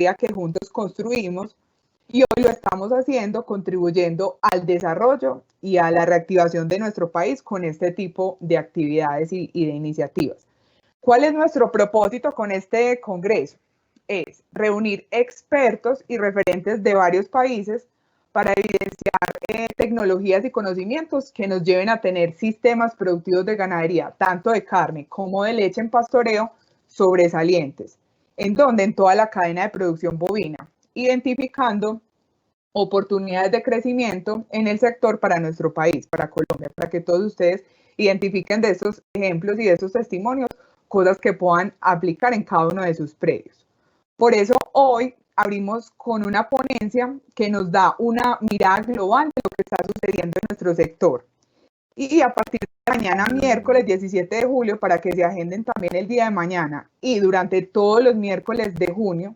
ganadería que juntos construimos, y hoy lo estamos haciendo contribuyendo al desarrollo y a la reactivación de nuestro país con este tipo de actividades y de iniciativas. ¿Cuál es nuestro propósito con este congreso? Es reunir expertos y referentes de varios países para evidenciar tecnologías y conocimientos que nos lleven a tener sistemas productivos de ganadería, tanto de carne como de leche en pastoreo, sobresalientes. ¿En dónde? En toda la cadena de producción bovina, identificando oportunidades de crecimiento en el sector para nuestro país, para Colombia, para que todos ustedes identifiquen de estos ejemplos y de estos testimonios cosas que puedan aplicar en cada uno de sus predios. Por eso hoy abrimos con una ponencia que nos da una mirada global de lo que está sucediendo en nuestro sector. Y a partir de mañana, miércoles 17 de julio, para que se agenden también el día de mañana y durante todos los miércoles de junio,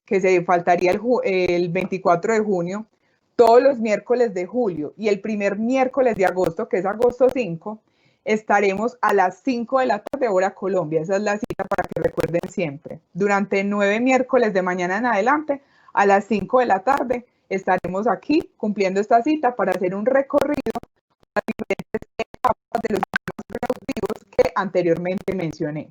que se faltaría el 24 de junio, todos los miércoles de julio y el primer miércoles de agosto, que es agosto 5, estaremos a las 5 de la tarde, hora Colombia. Esa es la cita para que recuerden siempre. Durante 9 miércoles de mañana en adelante, a las 5 de la tarde, estaremos aquí cumpliendo esta cita para hacer un recorrido a las diferentes etapas de los sistemas productivos que anteriormente mencioné.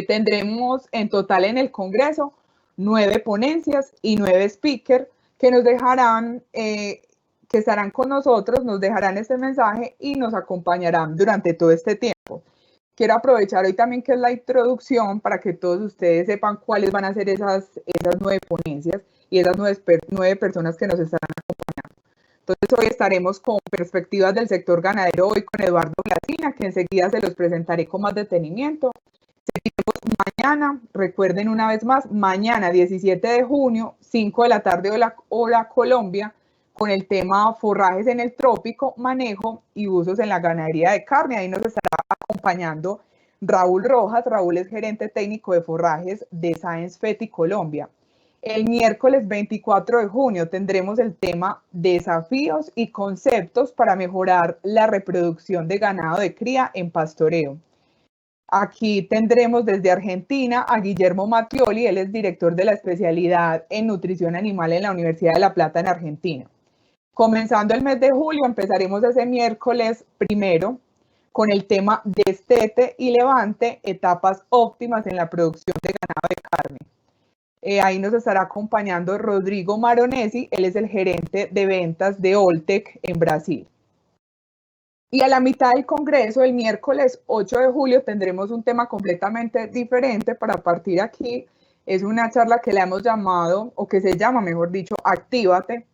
Tendremos en total en el Congreso 9 ponencias y 9 speakers que nos dejarán, que estarán con nosotros, nos dejarán este mensaje y nos acompañarán durante todo este tiempo. Quiero aprovechar hoy también que es la introducción para que todos ustedes sepan cuáles van a ser esas 9 ponencias y esas 9 personas que nos estarán acompañando. Entonces hoy estaremos con perspectivas del sector ganadero, hoy con Eduardo Blasina, que enseguida se los presentaré con más detenimiento. Seguiremos mañana, recuerden una vez más, mañana 17 de junio, 5 de la tarde hora Colombia, con el tema forrajes en el trópico, manejo y usos en la ganadería de carne. Ahí nos estará acompañando Raúl Rojas. Raúl es gerente técnico de forrajes de Science Feti Colombia. El miércoles 24 de junio tendremos el tema desafíos y conceptos para mejorar la reproducción de ganado de cría en pastoreo. Aquí tendremos desde Argentina a Guillermo Mattioli, él es director de la especialidad en nutrición animal en la Universidad de La Plata en Argentina. Comenzando el mes de julio, empezaremos ese miércoles primero con el tema Destete y Levante, etapas óptimas en la producción de ganado de carne. Ahí nos estará acompañando Rodrigo Maronesi, él es el gerente de ventas de Oltec en Brasil. Y a la mitad del Congreso, el miércoles 8 de julio, tendremos un tema completamente diferente para partir aquí. Es una charla que le hemos llamado, o que se llama, mejor dicho, Actívate.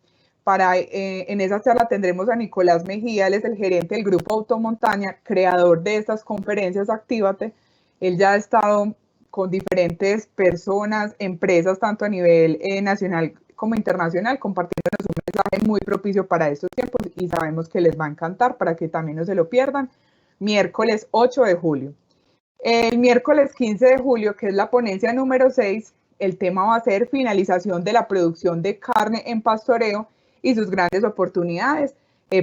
En esa charla tendremos a Nicolás Mejía, él es el gerente del Grupo Automontaña, creador de estas conferencias Actívate. Él ya ha estado con diferentes personas, empresas, tanto a nivel nacional como internacional, compartiéndonos un mensaje muy propicio para estos tiempos y sabemos que les va a encantar para que también no se lo pierdan. Miércoles 8 de julio. El miércoles 15 de julio, que es la ponencia número 6, el tema va a ser finalización de la producción de carne en pastoreo y sus grandes oportunidades.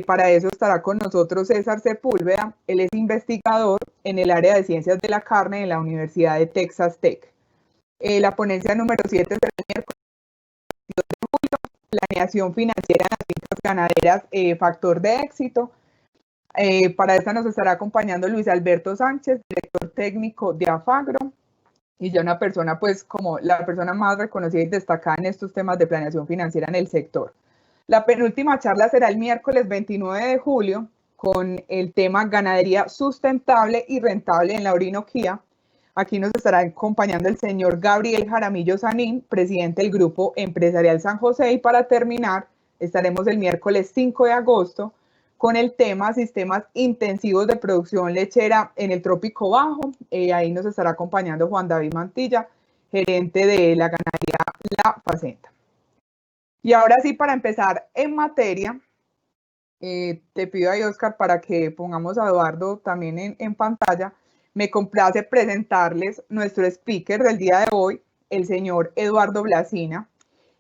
Para eso estará con nosotros César Sepúlveda, él es investigador en el área de ciencias de la carne en la Universidad de Texas Tech. La ponencia número 7 será el miércoles de julio, planeación financiera en las fincas ganaderas, factor de éxito. Para esta nos estará acompañando Luis Alberto Sánchez, director técnico de Afagro, y ya una persona, pues, como la persona más reconocida y destacada en estos temas de planeación financiera en el sector. La penúltima charla será el miércoles 29 de julio con el tema ganadería sustentable y rentable en la Orinoquía. Aquí nos estará acompañando el señor Gabriel Jaramillo Sanín, presidente del Grupo Empresarial San José. Y para terminar, estaremos el miércoles 5 de agosto con el tema sistemas intensivos de producción lechera en el Trópico Bajo. Ahí nos estará acompañando Juan David Mantilla, gerente de la ganadería La Facenda. Y ahora sí, para empezar en materia, te pido ahí, Oscar, para que pongamos a Eduardo también en pantalla. Me complace presentarles nuestro speaker del día de hoy, el señor Eduardo Blasina.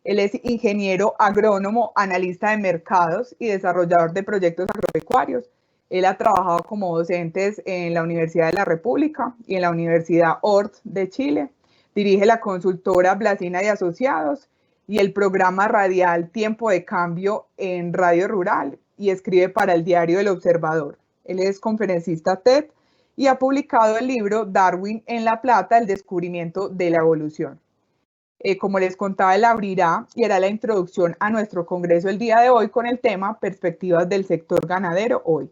Él es ingeniero agrónomo, analista de mercados y desarrollador de proyectos agropecuarios. Él ha trabajado como docente en la Universidad de la República y en la Universidad Ort de Chile. Dirige la consultora Blasina y Asociados y el programa radial Tiempo de Cambio en Radio Rural y escribe para el diario El Observador. Él es conferencista TED y ha publicado el libro Darwin en La Plata, el descubrimiento de la evolución. Como les contaba, él abrirá y hará la introducción a nuestro congreso el día de hoy con el tema Perspectivas del sector ganadero hoy.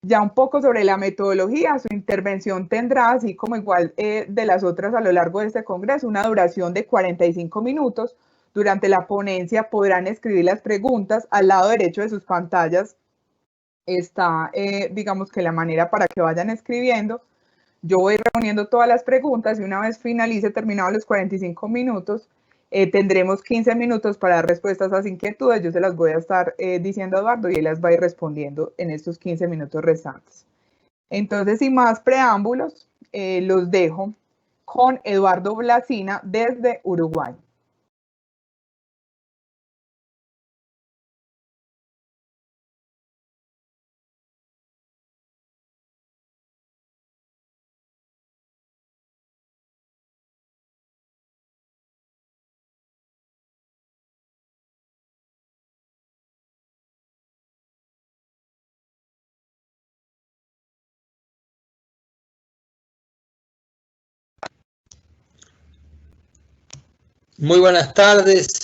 Ya un poco sobre la metodología, su intervención tendrá, así como igual de las otras a lo largo de este congreso, una duración de 45 minutos. Durante la ponencia podrán escribir las preguntas. Al lado derecho de sus pantallas está, digamos que la manera para que vayan escribiendo. Yo voy reuniendo todas las preguntas y una vez finalice, terminados los 45 minutos, tendremos 15 minutos para dar respuestas a esas inquietudes. Yo se las voy a estar diciendo a Eduardo y él las va a ir respondiendo en estos 15 minutos restantes. Entonces, sin más preámbulos, los dejo con Eduardo Blasina desde Uruguay. Muy buenas tardes,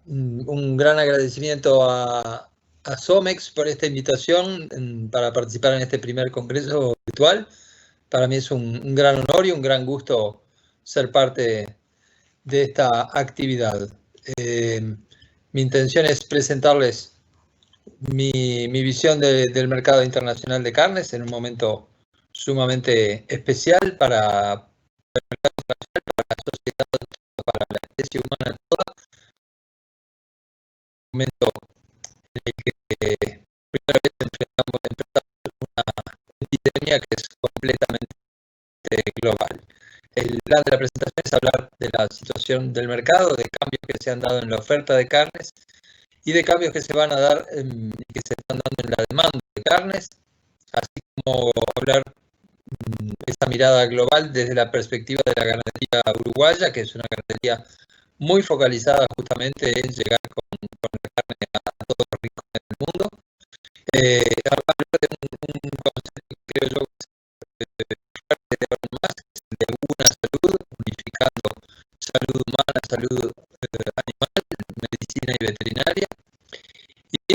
un gran agradecimiento a Somex por esta invitación para participar en este primer congreso virtual. Para mí es un gran honor y un gran gusto ser parte de esta actividad. Mi intención es presentarles mi visión del mercado internacional de carnes en un momento sumamente especial para el mercado internacional, para la sociedad, para la especie humana toda. Un momento en el que primera vez enfrentamos una epidemia que es completamente global. El plan de la presentación es hablar de la situación del mercado, de cambios que se han dado en la oferta de carnes y de cambios que se van a dar y que se están dando en la demanda de carnes, así como hablar esa mirada global desde la perspectiva de la ganadería uruguaya, que es una ganadería muy focalizada justamente en llegar con la carne a todos los rincones del mundo. Hablar de un concepto que creo yo que es de ahora más, que es el de una salud, unificando salud humana, salud animal, medicina y veterinaria. Y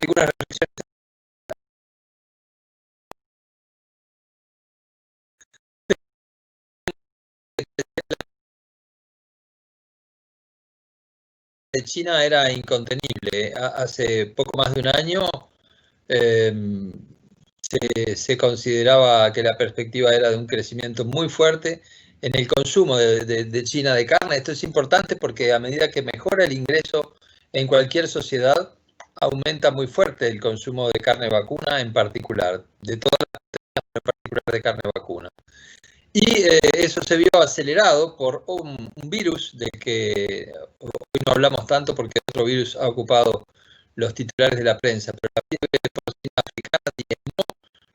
algunas reflexiones de China era incontenible. Hace poco más de un año se consideraba que la perspectiva era de un crecimiento muy fuerte en el consumo de China de carne. Esto es importante porque a medida que mejora el ingreso en cualquier sociedad, aumenta muy fuerte el consumo de carne vacuna en particular, de todas las proteínas, pero en particular de carne vacuna. Y eso se vio acelerado por un virus del que hoy no hablamos tanto porque otro virus ha ocupado los titulares de la prensa, pero la fiebre porcina africana diezmó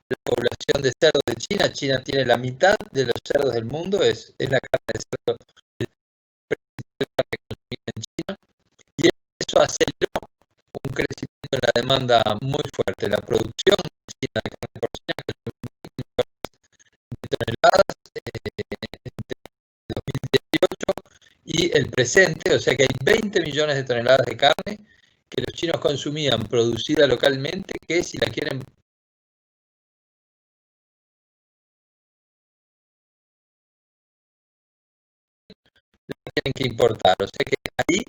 la población de cerdos de China. China tiene la mitad de los cerdos del mundo, es la carne de cerdo en China, y eso aceleró un crecimiento en la demanda muy fuerte. La producción de China de carne porcina creció 20 millones de toneladas entre 2018 y el presente, o sea que hay 20 millones de toneladas de carne que los chinos consumían producida localmente, que si la quieren tienen que importar. O sea que ahí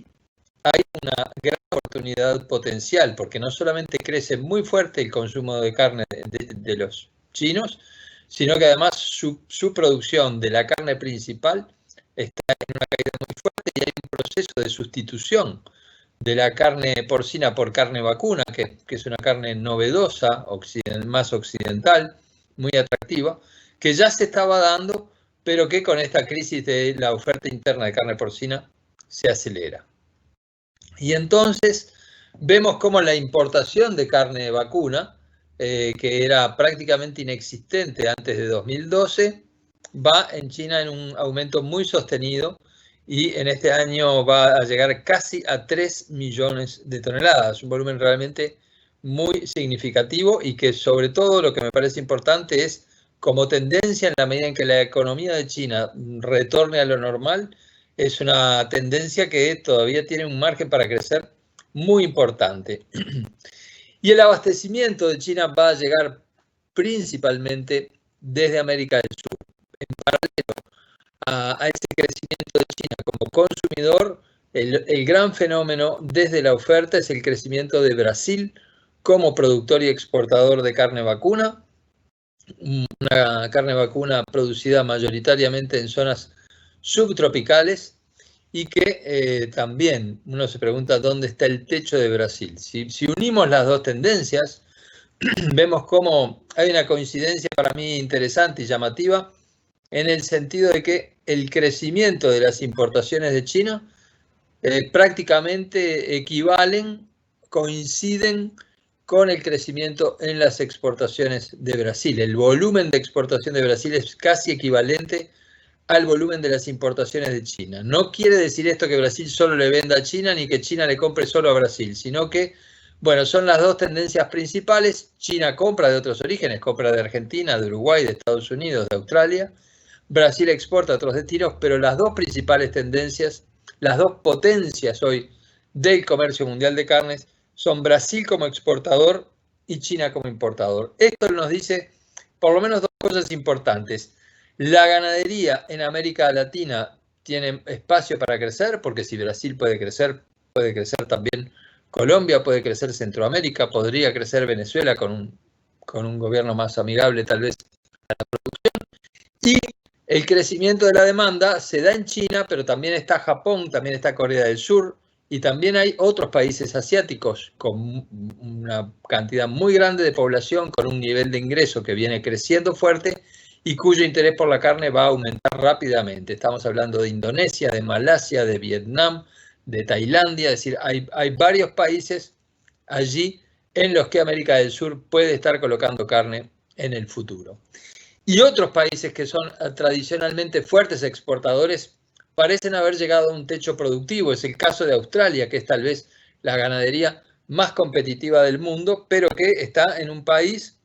hay una gran oportunidad potencial, porque no solamente crece muy fuerte el consumo de carne de los chinos, sino que además su producción de la carne principal está en una caída muy fuerte y hay un proceso de sustitución de la carne porcina por carne vacuna, que es una carne novedosa, más occidental, muy atractiva, que ya se estaba dando, pero que con esta crisis de la oferta interna de carne porcina se acelera. Y entonces vemos cómo la importación de carne vacuna, que era prácticamente inexistente antes de 2012, va en China en un aumento muy sostenido y en este año va a llegar casi a 3 millones de toneladas, un volumen realmente muy significativo y que sobre todo lo que me parece importante es como tendencia en la medida en que la economía de China retorne a lo normal, es una tendencia que todavía tiene un margen para crecer muy importante. Y el abastecimiento de China va a llegar principalmente desde América del Sur. En paralelo a ese crecimiento de China como consumidor, el gran fenómeno desde la oferta es el crecimiento de Brasil como productor y exportador de carne vacuna, una carne vacuna producida mayoritariamente en zonas subtropicales y que también uno se pregunta dónde está el techo de Brasil. Si unimos las dos tendencias, vemos cómo hay una coincidencia para mí interesante y llamativa en el sentido de que el crecimiento de las importaciones de China prácticamente equivalen, coinciden con el crecimiento en las exportaciones de Brasil. El volumen de exportación de Brasil es casi equivalente al volumen de las importaciones de China. No quiere decir esto que Brasil solo le venda a China ni que China le compre solo a Brasil, sino que, bueno, son las dos tendencias principales. China compra de otros orígenes, compra de Argentina, de Uruguay, de Estados Unidos, de Australia. Brasil exporta a otros destinos, pero las dos principales tendencias, las dos potencias hoy del comercio mundial de carnes son Brasil como exportador y China como importador. Esto nos dice por lo menos dos cosas importantes. La ganadería en América Latina tiene espacio para crecer, porque si Brasil puede crecer también Colombia, puede crecer Centroamérica, podría crecer Venezuela con un gobierno más amigable tal vez a la producción. Y el crecimiento de la demanda se da en China, pero también está Japón, también está Corea del Sur y también hay otros países asiáticos con una cantidad muy grande de población, con un nivel de ingreso que viene creciendo fuerte y cuyo interés por la carne va a aumentar rápidamente. Estamos hablando de Indonesia, de Malasia, de Vietnam, de Tailandia, es decir, hay varios países allí en los que América del Sur puede estar colocando carne en el futuro. Y otros países que son tradicionalmente fuertes exportadores parecen haber llegado a un techo productivo. Es el caso de Australia, que es tal vez la ganadería más competitiva del mundo, pero que está en un país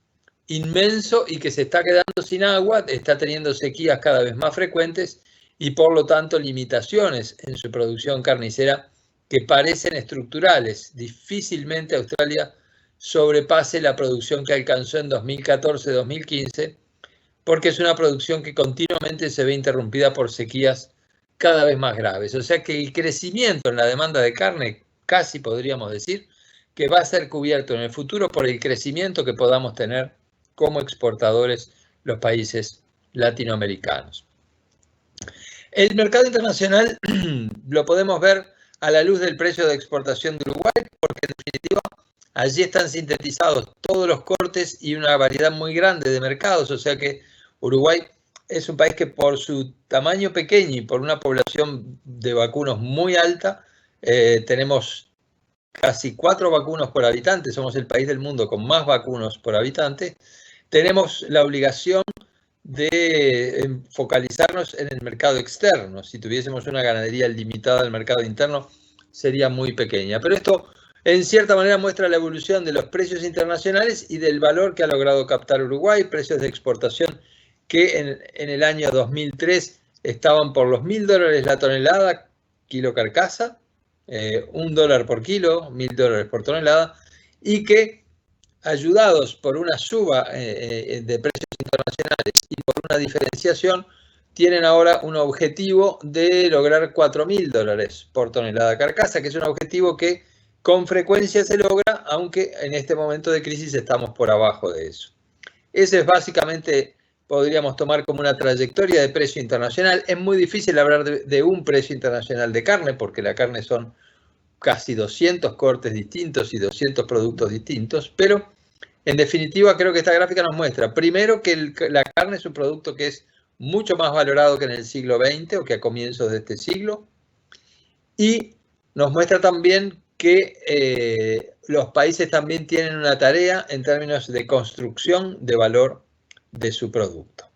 inmenso y que se está quedando sin agua, está teniendo sequías cada vez más frecuentes y por lo tanto limitaciones en su producción carnicera que parecen estructurales. Difícilmente Australia sobrepase la producción que alcanzó en 2014-2015, porque es una producción que continuamente se ve interrumpida por sequías cada vez más graves. O sea que el crecimiento en la demanda de carne, casi podríamos decir, que va a ser cubierto en el futuro por el crecimiento que podamos tener como exportadores los países latinoamericanos. El mercado internacional lo podemos ver a la luz del precio de exportación de Uruguay, porque en definitiva allí están sintetizados todos los cortes y una variedad muy grande de mercados, o sea que Uruguay es un país que por su tamaño pequeño y por una población de vacunos muy alta, tenemos casi 4 vacunos por habitante, somos el país del mundo con más vacunos por habitante, tenemos la obligación de focalizarnos en el mercado externo. Si tuviésemos una ganadería limitada al mercado interno, sería muy pequeña. Pero esto, en cierta manera, muestra la evolución de los precios internacionales y del valor que ha logrado captar Uruguay, precios de exportación que en el año 2003 estaban por los $1.000 la tonelada, kilo carcasa, $1 por kilo, $1.000 por tonelada, y que ayudados por una suba de precios internacionales y por una diferenciación, tienen ahora un objetivo de lograr $4.000 por tonelada carcasa, que es un objetivo que con frecuencia se logra, aunque en este momento de crisis estamos por abajo de eso. Ese es básicamente, podríamos tomar como una trayectoria de precio internacional. Es muy difícil hablar de un precio internacional de carne, porque la carne son casi 200 cortes distintos y 200 productos distintos, pero en definitiva creo que esta gráfica nos muestra, primero, que la carne es un producto que es mucho más valorado que en el siglo XX o que a comienzos de este siglo, y nos muestra también que los países también tienen una tarea en términos de construcción de valor de su producto.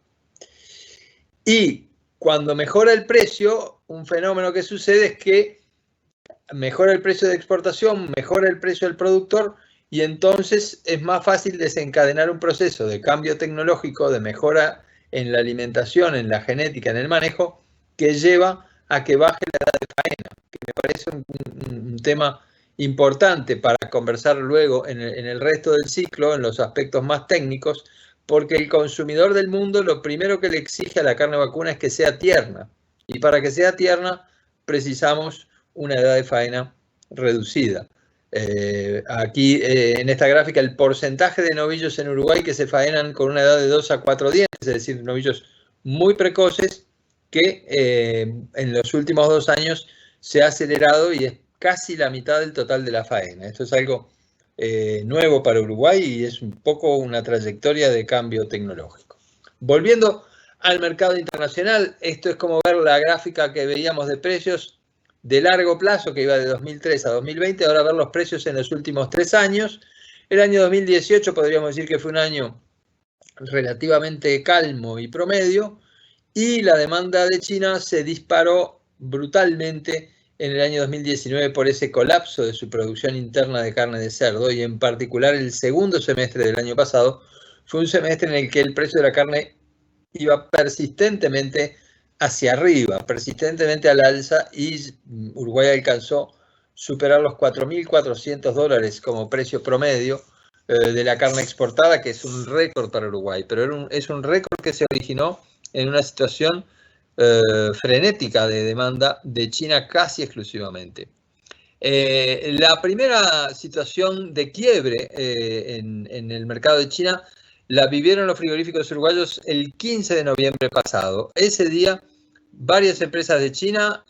Y cuando mejora el precio, un fenómeno que sucede es que mejora el precio de exportación, mejora el precio del productor, y entonces es más fácil desencadenar un proceso de cambio tecnológico, de mejora en la alimentación, en la genética, en el manejo, que lleva a que baje la edad de faena, que me parece un tema importante para conversar luego en el resto del ciclo, en los aspectos más técnicos, porque el consumidor del mundo lo primero que le exige a la carne vacuna es que sea tierna, y para que sea tierna precisamos una edad de faena reducida. Aquí en esta gráfica el porcentaje de novillos en Uruguay que se faenan con una edad de 2 a 4 dientes, es decir, novillos muy precoces que en los últimos 2 años se ha acelerado y es casi la mitad del total de la faena. Esto es algo nuevo para Uruguay y es un poco una trayectoria de cambio tecnológico. Volviendo al mercado internacional, esto es como ver la gráfica que veíamos de precios de largo plazo que iba de 2003 a 2020, ahora ver los precios en los últimos 3 años. El año 2018 podríamos decir que fue un año relativamente calmo y promedio, y la demanda de China se disparó brutalmente en el año 2019 por ese colapso de su producción interna de carne de cerdo, y en particular el segundo semestre del año pasado fue un semestre en el que el precio de la carne iba persistentemente hacia arriba, persistentemente al alza, y Uruguay alcanzó superar los $4.400 como precio promedio de la carne exportada, que es un récord para Uruguay, pero es un récord que se originó en una situación frenética de demanda de China casi exclusivamente. La primera situación de quiebre en el mercado de China la vivieron los frigoríficos uruguayos el 15 de noviembre pasado. Ese día, varias empresas de China,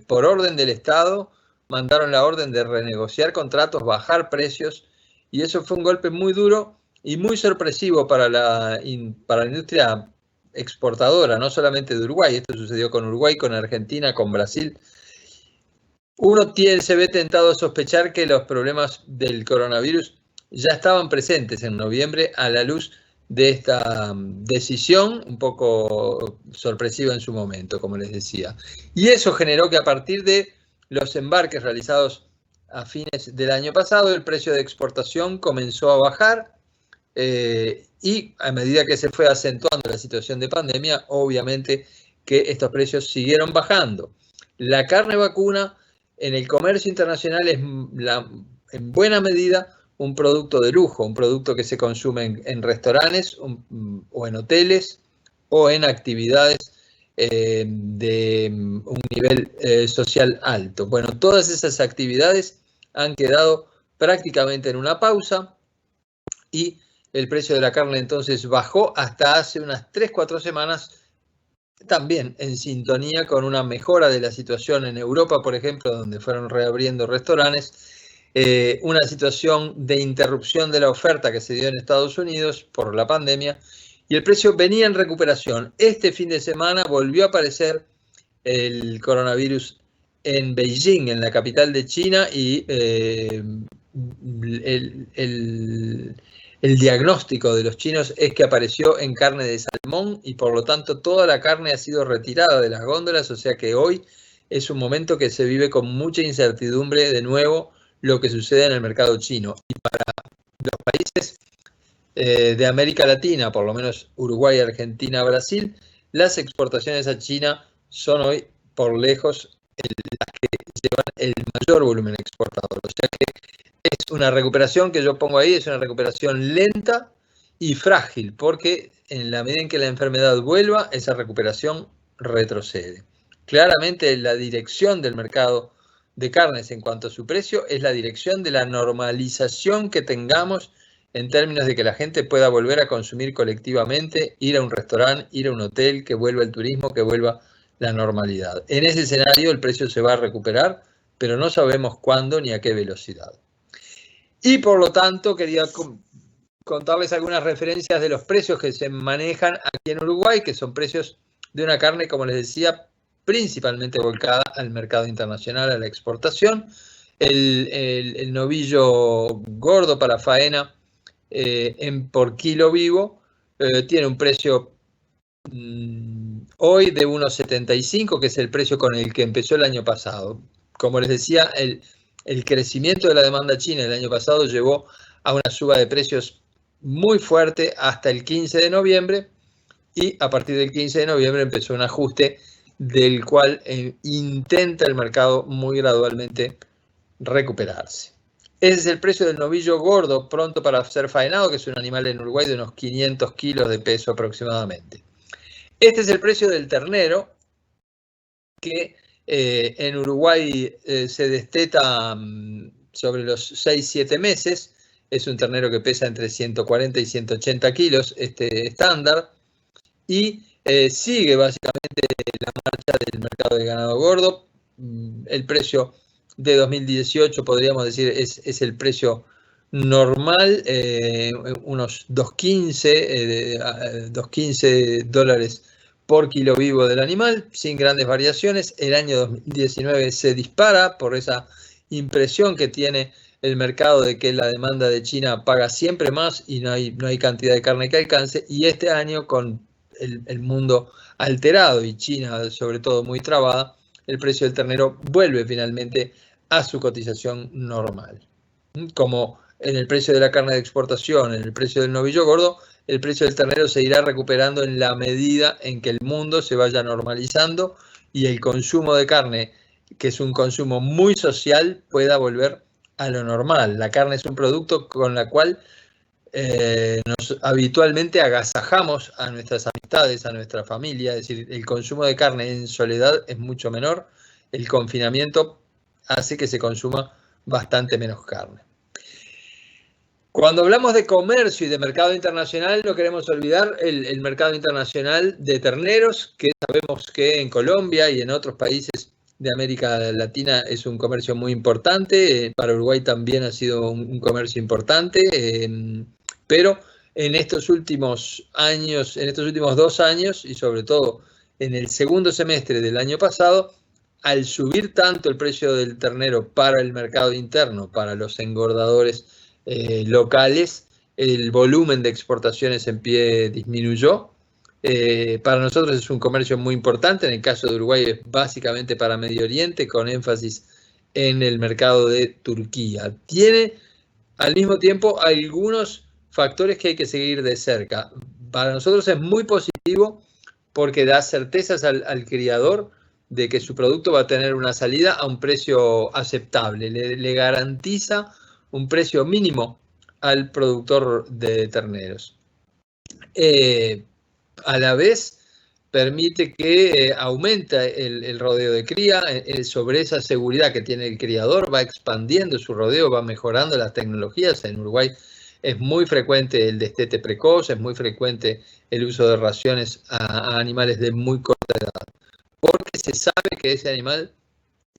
por orden del Estado, mandaron la orden de renegociar contratos, bajar precios, y eso fue un golpe muy duro y muy sorpresivo para la industria exportadora, no solamente de Uruguay. Esto sucedió con Uruguay, con Argentina, con Brasil. Uno se ve tentado a sospechar que los problemas del coronavirus ya estaban presentes en noviembre a la luz de esta decisión un poco sorpresiva en su momento, como les decía. Y eso generó que a partir de los embarques realizados a fines del año pasado, el precio de exportación comenzó a bajar, y a medida que se fue acentuando la situación de pandemia, obviamente que estos precios siguieron bajando. La carne vacuna en el comercio internacional es en buena medida un producto de lujo, un producto que se consume en restaurantes o en hoteles o en actividades de un nivel social alto. Bueno, todas esas actividades han quedado prácticamente en una pausa, y el precio de la carne entonces bajó hasta hace unas 3-4 semanas, también en sintonía con una mejora de la situación en Europa, por ejemplo, donde fueron reabriendo restaurantes, una situación de interrupción de la oferta que se dio en Estados Unidos por la pandemia, y el precio venía en recuperación. Este fin de semana volvió a aparecer el coronavirus en Beijing, en la capital de China, y el diagnóstico de los chinos es que apareció en carne de salmón, y por lo tanto toda la carne ha sido retirada de las góndolas, o sea que hoy es un momento que se vive con mucha incertidumbre de nuevo lo que sucede en el mercado chino. Y para los países de América Latina, por lo menos Uruguay, Argentina, Brasil, las exportaciones a China son hoy por lejos las que llevan el mayor volumen exportador. O sea que es una recuperación que yo pongo ahí, es una recuperación lenta y frágil, porque en la medida en que la enfermedad vuelva, esa recuperación retrocede. Claramente la dirección del mercado de carnes en cuanto a su precio es la dirección de la normalización que tengamos en términos de que la gente pueda volver a consumir colectivamente, ir a un restaurante, ir a un hotel, que vuelva el turismo, que vuelva la normalidad. En ese escenario el precio se va a recuperar, pero no sabemos cuándo ni a qué velocidad. Y por lo tanto quería contarles algunas referencias de los precios que se manejan aquí en Uruguay, que son precios de una carne, como les decía, principalmente volcada al mercado internacional, a la exportación. El novillo gordo para faena por kilo vivo tiene un precio hoy de 1,75, que es el precio con el que empezó el año pasado. Como les decía, el crecimiento de la demanda china el año pasado llevó a una suba de precios muy fuerte hasta el 15 de noviembre y a partir del 15 de noviembre empezó un ajuste del cual intenta el mercado muy gradualmente recuperarse. Ese es el precio del novillo gordo pronto para ser faenado, que es un animal en Uruguay de unos 500 kilos de peso aproximadamente. Este es el precio del ternero, que en Uruguay se desteta sobre los 6-7 meses. Es un ternero que pesa entre 140 y 180 kilos, este estándar, y sigue básicamente la marcha del mercado de ganado gordo. El precio de 2018, podríamos decir, es el precio normal, unos $2.15 por kilo vivo del animal, sin grandes variaciones. El año 2019 se dispara por esa impresión que tiene el mercado de que la demanda de China paga siempre más y no hay cantidad de carne que alcance. Y este año, con el mundo alterado y China sobre todo muy trabada, el precio del ternero vuelve finalmente a su cotización normal. Como en el precio de la carne de exportación, en el precio del novillo gordo, el precio del ternero se irá recuperando en la medida en que el mundo se vaya normalizando y el consumo de carne, que es un consumo muy social, pueda volver a lo normal. La carne es un producto con la cual nos habitualmente agasajamos a nuestras amistades, a nuestra familia. Es decir, el consumo de carne en soledad es mucho menor. El confinamiento hace que se consuma bastante menos carne. Cuando hablamos de comercio y de mercado internacional, no queremos olvidar el mercado internacional de terneros, que sabemos que en Colombia y en otros países de América Latina es un comercio muy importante. Para Uruguay también ha sido un comercio importante, pero en estos últimos años, en estos últimos 2 años y sobre todo en el segundo semestre del año pasado, al subir tanto el precio del ternero para el mercado interno, para los engordadores locales, el volumen de exportaciones en pie disminuyó. Para nosotros es un comercio muy importante. En el caso de Uruguay es básicamente para Medio Oriente, con énfasis en el mercado de Turquía. Tiene al mismo tiempo algunos factores que hay que seguir de cerca. Para nosotros es muy positivo porque da certezas al criador de que su producto va a tener una salida a un precio aceptable. Le garantiza un precio mínimo al productor de terneros. A la vez permite que aumenta el rodeo de cría. Sobre esa seguridad que tiene el criador, va expandiendo su rodeo, va mejorando las tecnologías. En Uruguay es muy frecuente el destete precoz, es muy frecuente el uso de raciones a animales de muy corta edad, porque se sabe que ese animal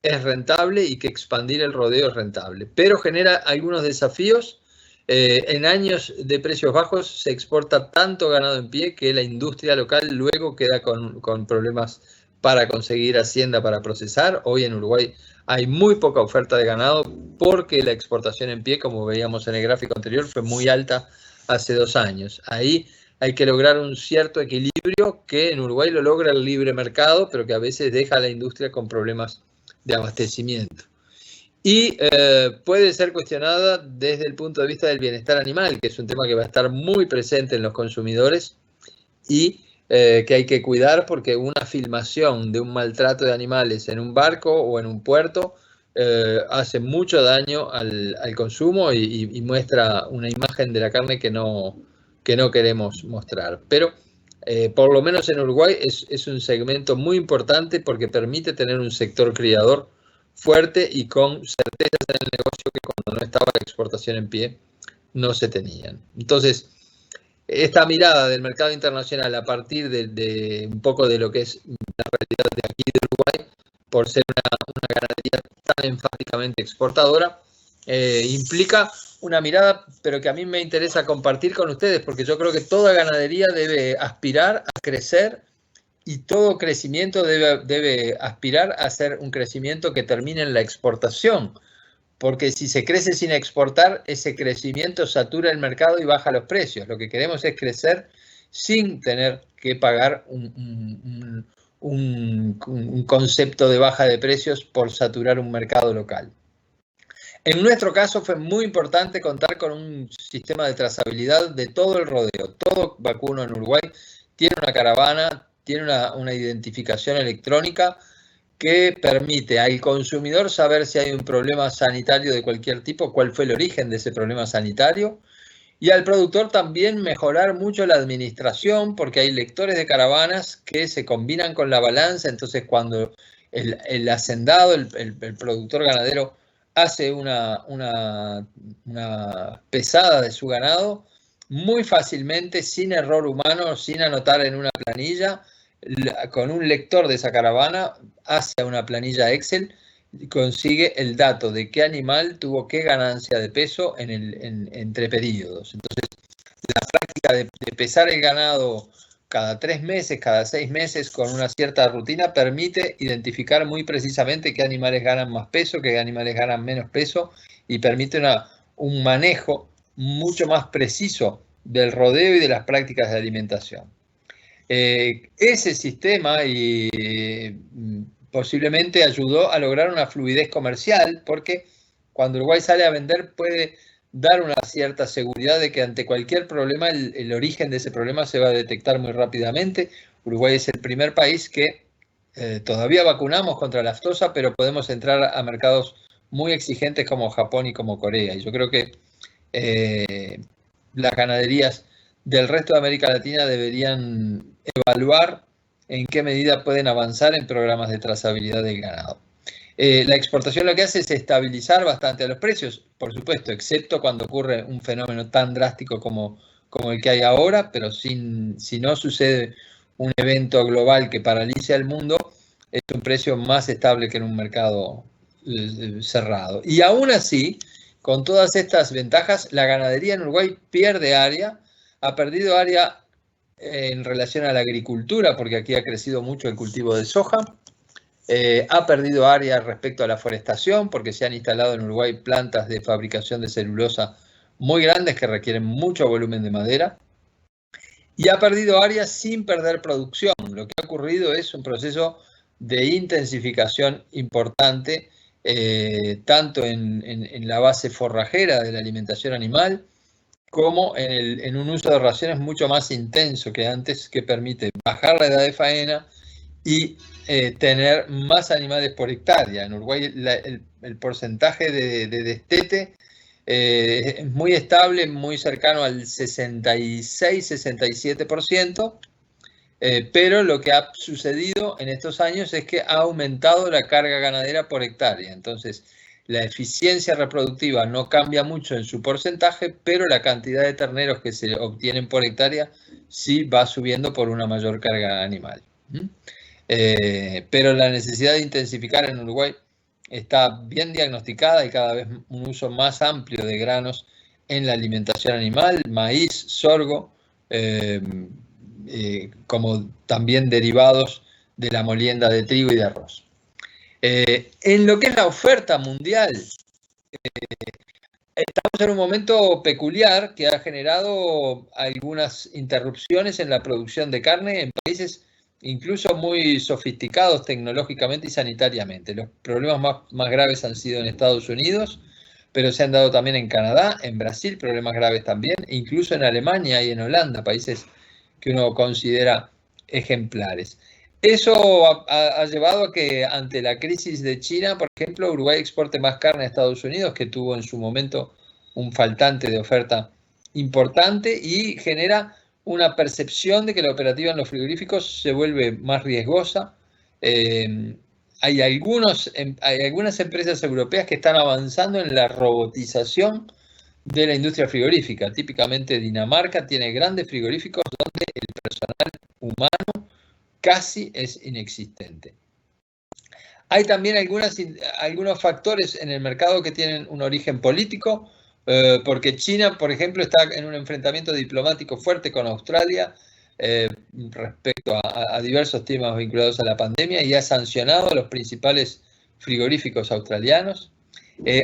es rentable y que expandir el rodeo es rentable, pero genera algunos desafíos. En años de precios bajos se exporta tanto ganado en pie que la industria local luego queda con problemas para conseguir hacienda para procesar. Hoy en Uruguay hay muy poca oferta de ganado porque la exportación en pie, como veíamos en el gráfico anterior, fue muy alta hace 2 años. Ahí hay que lograr un cierto equilibrio que en Uruguay lo logra el libre mercado, pero que a veces deja a la industria con problemas de abastecimiento. Y puede ser cuestionada desde el punto de vista del bienestar animal, que es un tema que va a estar muy presente en los consumidores y que hay que cuidar, porque una filmación de un maltrato de animales en un barco o en un puerto hace mucho daño al consumo y muestra una imagen de la carne que no queremos mostrar. Pero por lo menos en Uruguay es un segmento muy importante porque permite tener un sector criador fuerte y con certezas en el negocio que cuando no estaba la exportación en pie no se tenían. Entonces, esta mirada del mercado internacional a partir de un poco de lo que es la realidad de aquí de Uruguay, por ser una ganadería tan enfáticamente exportadora, implica una mirada, pero que a mí me interesa compartir con ustedes, porque yo creo que toda ganadería debe aspirar a crecer y todo crecimiento debe aspirar a ser un crecimiento que termine en la exportación, porque si se crece sin exportar, ese crecimiento satura el mercado y baja los precios. Lo que queremos es crecer sin tener que pagar un concepto de baja de precios por saturar un mercado local. En nuestro caso fue muy importante contar con un sistema de trazabilidad de todo el rodeo. Todo vacuno en Uruguay tiene una caravana, tiene una identificación electrónica que permite al consumidor saber si hay un problema sanitario de cualquier tipo, cuál fue el origen de ese problema sanitario, y al productor también mejorar mucho la administración, porque hay lectores de caravanas que se combinan con la balanza. Entonces cuando el hacendado, el productor ganadero, hace una pesada de su ganado, muy fácilmente, sin error humano, sin anotar en una planilla, con un lector de esa caravana, hace una planilla Excel, consigue el dato de qué animal tuvo qué ganancia de peso entre periodos. Entonces, la práctica de pesar el ganado cada 3 meses, cada 6 meses, con una cierta rutina, permite identificar muy precisamente qué animales ganan más peso, qué animales ganan menos peso, y permite un manejo mucho más preciso del rodeo y de las prácticas de alimentación. Ese sistema posiblemente ayudó a lograr una fluidez comercial, porque cuando Uruguay sale a vender puede dar una cierta seguridad de que ante cualquier problema el origen de ese problema se va a detectar muy rápidamente. Uruguay es el primer país que todavía vacunamos contra la aftosa, pero podemos entrar a mercados muy exigentes como Japón y como Corea. Y yo creo que las ganaderías del resto de América Latina deberían evaluar en qué medida pueden avanzar en programas de trazabilidad del ganado. La exportación lo que hace es estabilizar bastante a los precios, por supuesto, excepto cuando ocurre un fenómeno tan drástico como el que hay ahora, pero si no sucede un evento global que paralice al mundo, es un precio más estable que en un mercado cerrado. Y aún así, con todas estas ventajas, la ganadería en Uruguay pierde área, ha perdido área en relación a la agricultura, porque aquí ha crecido mucho el cultivo de soja, ha perdido área respecto a la forestación, porque se han instalado en Uruguay plantas de fabricación de celulosa muy grandes que requieren mucho volumen de madera, y ha perdido área sin perder producción. Lo que ha ocurrido es un proceso de intensificación importante, tanto en la base forrajera de la alimentación animal, como en un uso de raciones mucho más intenso que antes, que permite bajar la edad de faena y tener más animales por hectárea. En Uruguay el porcentaje de destete es muy estable, muy cercano al 66-67%, pero lo que ha sucedido en estos años es que ha aumentado la carga ganadera por hectárea. Entonces, la eficiencia reproductiva no cambia mucho en su porcentaje, pero la cantidad de terneros que se obtienen por hectárea sí va subiendo por una mayor carga animal. Pero la necesidad de intensificar en Uruguay está bien diagnosticada y cada vez un uso más amplio de granos en la alimentación animal, maíz, sorgo, como también derivados de la molienda de trigo y de arroz. En lo que es la oferta mundial, estamos en un momento peculiar que ha generado algunas interrupciones en la producción de carne en países incluso muy sofisticados tecnológicamente y sanitariamente. Los problemas más graves han sido en Estados Unidos, pero se han dado también en Canadá, en Brasil, problemas graves también, incluso en Alemania y en Holanda, países que uno considera ejemplares. Eso ha llevado a que ante la crisis de China, por ejemplo, Uruguay exporte más carne a Estados Unidos, que tuvo en su momento un faltante de oferta importante, y genera una percepción de que la operativa en los frigoríficos se vuelve más riesgosa. Hay algunas empresas europeas que están avanzando en la robotización de la industria frigorífica. Típicamente Dinamarca tiene grandes frigoríficos donde el personal humano casi es inexistente. Hay también algunos factores en el mercado que tienen un origen político, porque China, por ejemplo, está en un enfrentamiento diplomático fuerte con Australia respecto a diversos temas vinculados a la pandemia, y ha sancionado a los principales frigoríficos australianos.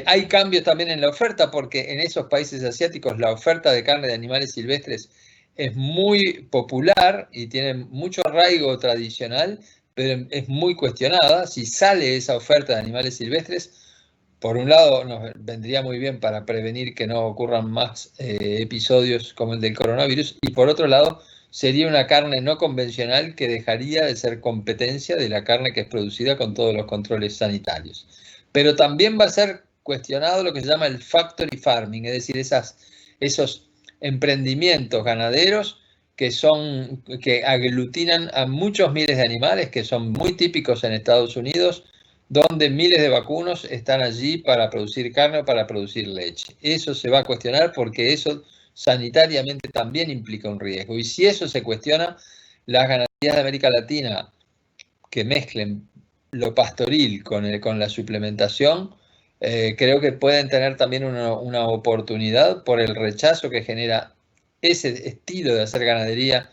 Hay cambios también en la oferta, porque en esos países asiáticos la oferta de carne de animales silvestres es muy popular y tiene mucho arraigo tradicional, pero es muy cuestionada. Si sale esa oferta de animales silvestres, por un lado nos vendría muy bien para prevenir que no ocurran más episodios como el del coronavirus, y por otro lado sería una carne no convencional que dejaría de ser competencia de la carne que es producida con todos los controles sanitarios. Pero también va a ser cuestionado lo que se llama el factory farming, es decir, esos emprendimientos ganaderos que aglutinan a muchos miles de animales, que son muy típicos en Estados Unidos, donde miles de vacunos están allí para producir carne o para producir leche. Eso se va a cuestionar porque eso sanitariamente también implica un riesgo. Y si eso se cuestiona, las ganaderías de América Latina que mezclen lo pastoril con la suplementación, creo que pueden tener también una oportunidad por el rechazo que genera ese estilo de hacer ganadería,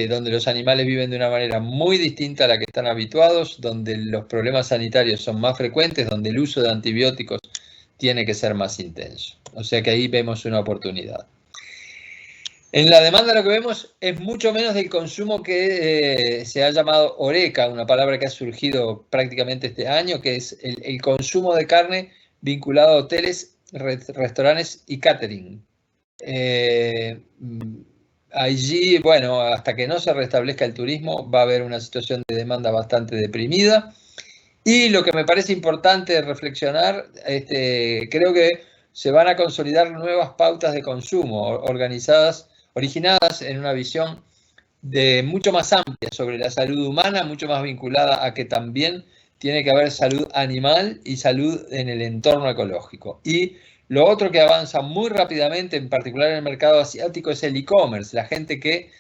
donde los animales viven de una manera muy distinta a la que están habituados, donde los problemas sanitarios son más frecuentes, donde el uso de antibióticos tiene que ser más intenso. O sea que ahí vemos una oportunidad. En la demanda lo que vemos es mucho menos del consumo que se ha llamado horeca, una palabra que ha surgido prácticamente este año, que es el consumo de carne vinculado a hoteles, restaurantes y catering. Allí, bueno, hasta que no se restablezca el turismo, va a haber una situación de demanda bastante deprimida. Y lo que me parece importante reflexionar, creo que se van a consolidar nuevas pautas de consumo originadas en una visión mucho más amplia sobre la salud humana, mucho más vinculada a que también tiene que haber salud animal y salud en el entorno ecológico. Y lo otro que avanza muy rápidamente, en particular en el mercado asiático, es el e-commerce. La gente que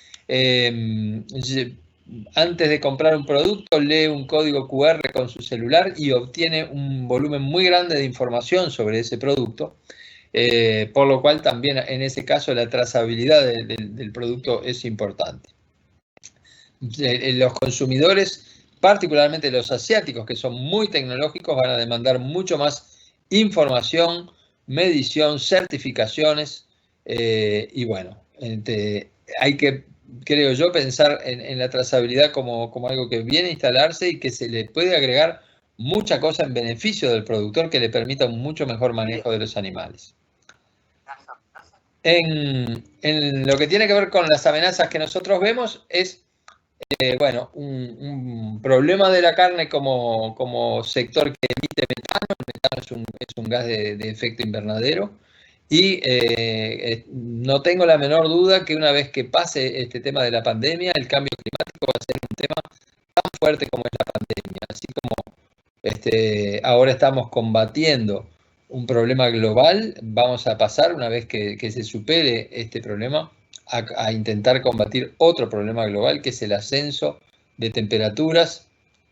antes de comprar un producto lee un código QR con su celular y obtiene un volumen muy grande de información sobre ese producto. Por lo cual también en ese caso la trazabilidad del producto es importante. Los consumidores, particularmente los asiáticos, que son muy tecnológicos, van a demandar mucho más información, medición, certificaciones, y bueno, hay que, creo yo, pensar en la trazabilidad como algo que viene a instalarse y que se le puede agregar mucha cosa en beneficio del productor que le permita un mucho mejor manejo de los animales. En lo que tiene que ver con las amenazas que nosotros vemos es, bueno, un problema de la carne como sector que emite metano. El metano es un gas de efecto invernadero. Y no tengo la menor duda que una vez que pase este tema de la pandemia, el cambio climático va a ser un tema tan fuerte como es la pandemia. Así como ahora estamos combatiendo un problema global, vamos a pasar, una vez que se supere este problema, a intentar combatir otro problema global, que es el ascenso de temperaturas.